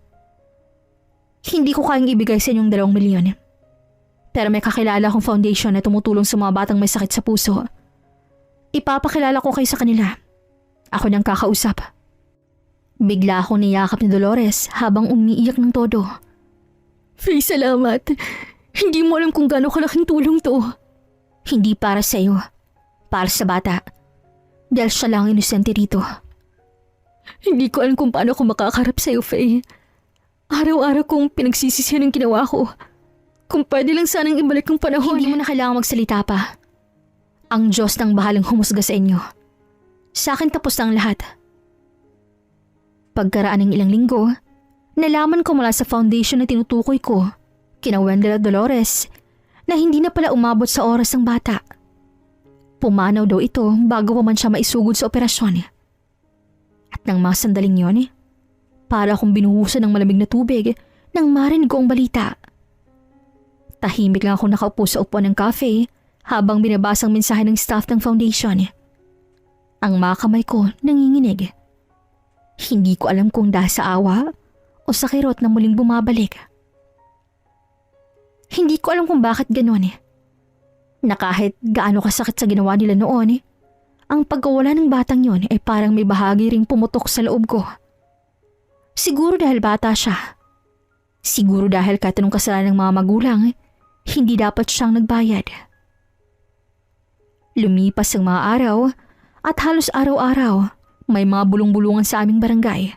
Hindi ko kayang ibigay sa inyong 2 milyon. Pero may kakilala akong foundation na tumutulong sa mga batang may sakit sa puso. Ipapakilala ko kayo sa kanila. Ako nang kakausap. Bigla akong niyakap ni Dolores habang umiiyak ng todo. Faye, salamat. Hindi mo alam kung gaano kalaking tulong to. Hindi para sa iyo. Para sa bata. Dahil siya lang inosente dito. Hindi ko alam kung paano ako makakarap sa iyo, Faye. Araw-araw kong pinagsisisihan ang ginawa ko. Kung pwede lang sanang ibalik ang panahon. Hindi mo na kailangang magsalita pa. Ang Diyos nang bahalang humusga sa inyo. Sa akin tapos na ang lahat. Pagkaraan ng ilang linggo, nalaman ko mula sa foundation na tinutukoy ko, kina Wendell at Dolores, na hindi na pala umabot sa oras ng bata. Pumanaw daw ito bago pa man siya maisugod sa operasyon. At nang mga sandaling yon, para akong binuhusan ng malamig na tubig nang marinig ko ang balita. Tahimik lang ako nakaupo sa upuan ng cafe habang binabasa ang mensahe ng staff ng foundation. Ang mga kamay ko nanginginig. Hindi ko alam kung dahil sa awa o sa kirot na muling bumabalik. Hindi ko alam kung bakit gano'n. Na kahit gaano kasakit sa ginawa nila noon, ang pagkawala ng batang yon ay parang may bahagi ring pumutok sa loob ko. Siguro dahil bata siya. Siguro dahil kahit anong kasalanan ng mga magulang, hindi dapat siyang nagbayad. Lumipas ang mga araw at halos araw-araw may mga bulong-bulungan sa aming barangay.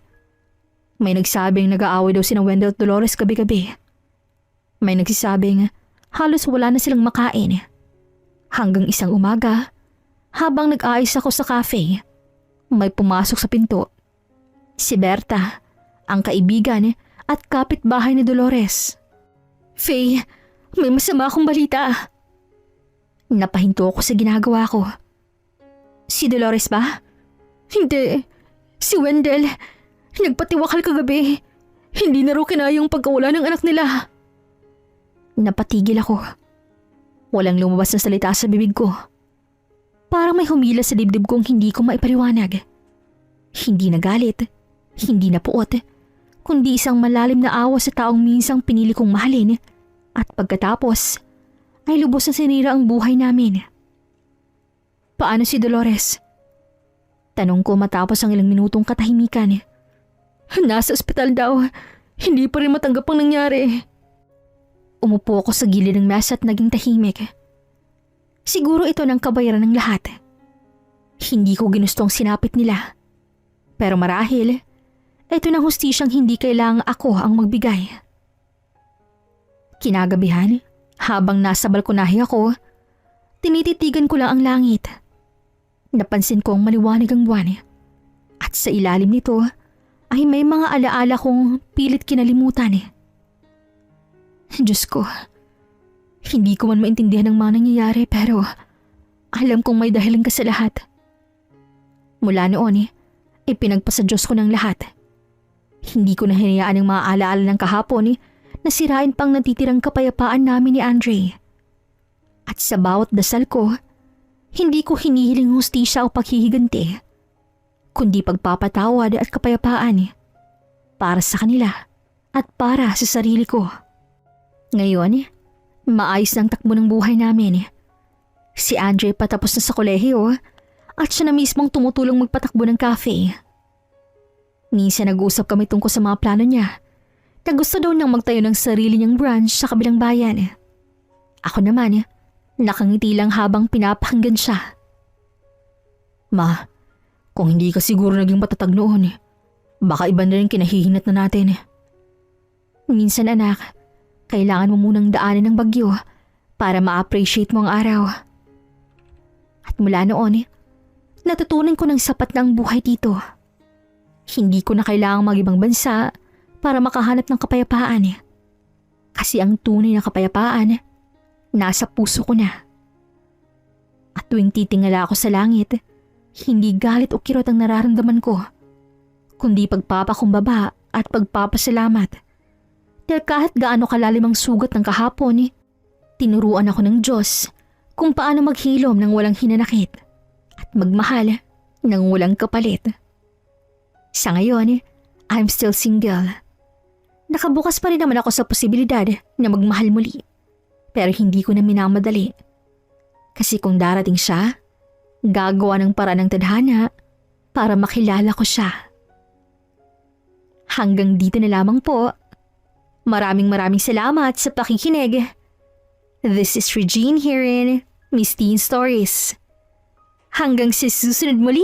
May nagsabing nag-aaway daw sina Wendell at Dolores gabi-gabi. May nagsasabing halos wala na silang makain. Hanggang isang umaga, habang nag-aayos ako sa cafe, may pumasok sa pinto. Si Berta, ang kaibigan at kapitbahay ni Dolores. Faye, may masama akong balita. Napahinto ako sa ginagawa ko. Si Dolores ba? Hindi. Si Wendell. Nagpatiwakal kagabi. Hindi na raw kinaya yung pagkawala ng anak nila. Napatigil ako. Walang lumabas na salita sa bibig ko. Parang may humila sa dibdib kong hindi ko maipaliwanag. Hindi na galit, hindi na puot, kundi isang malalim na awa sa taong minsang pinili kong mahalin at pagkatapos ay lubos na sinira ang buhay namin. Paano si Dolores? Tanong ko matapos ang ilang minutong katahimikan. Nasa ospital daw, hindi pa rin matanggap ang nangyari. Umupo ako sa gilid ng mesa at naging tahimik. Siguro ito ng kabayaran ng lahat. Hindi ko ginustong sinapit nila. Pero marahil, ito ng hustisyang hindi kailangang ako ang magbigay. Kinagabihan, habang nasa balkonahe ako, tinititigan ko lang ang langit. Napansin kong maliwanag ang buwan. At sa ilalim nito ay may mga alaala kong pilit kinalimutan. Diyos ko, hindi ko man maintindihan ang mga nangyayari pero alam kong may dahilan ka sa lahat. Mula noon, ipinagpasa Diyos ko ng lahat. Hindi ko na hinayaan ang mga alaala ng kahapon na sirain pang natitirang kapayapaan namin ni Andre. At sa bawat dasal ko, hindi ko hinihiling hustisya o paghihiganti, kundi pagpapatawad at kapayapaan para sa kanila at para sa sarili ko. Ngayon, maayos ng takbo ng buhay namin. Si Andre patapos na sa kolehiyo at siya na mismong tumutulong magpatakbo ng cafe. Minsan nag-uusap kami tungkol sa mga plano niya na gusto daw niyang magtayo ng sarili niyang branch sa kabilang bayan. Ako naman, nakangiti lang habang pinapakinggan siya. Ma, kung hindi ka siguro naging matatag noon, baka iba na rin kinahihinat na natin. Minsan anak, kailangan mo munang daanan ng bagyo para ma-appreciate mo ang araw. At mula noon, natutunan ko ng sapat na ang buhay dito. Hindi ko na kailangang mag-ibang bansa para makahanap ng kapayapaan. Kasi ang tunay na kapayapaan, nasa puso ko na. At tuwing titingala ako sa langit, hindi galit o kirot ang nararamdaman ko, kundi pagpapakumbaba at pagpapasalamat. Dahil kahit gaano kalalim ang sugat ng kahapon, tinuruan ako ng Diyos kung paano maghilom ng walang hinanakit at magmahal ng walang kapalit. Sa ngayon, I'm still single. Nakabukas pa rin naman ako sa posibilidad na magmahal muli. Pero hindi ko na minamadali. Kasi kung darating siya, gagawa ng paraan ng tadhana para makilala ko siya. Hanggang dito na lamang po. Maraming salamat sa pakikinig. This is Regine here in Miss Teen Stories. Hanggang sa susunod muli.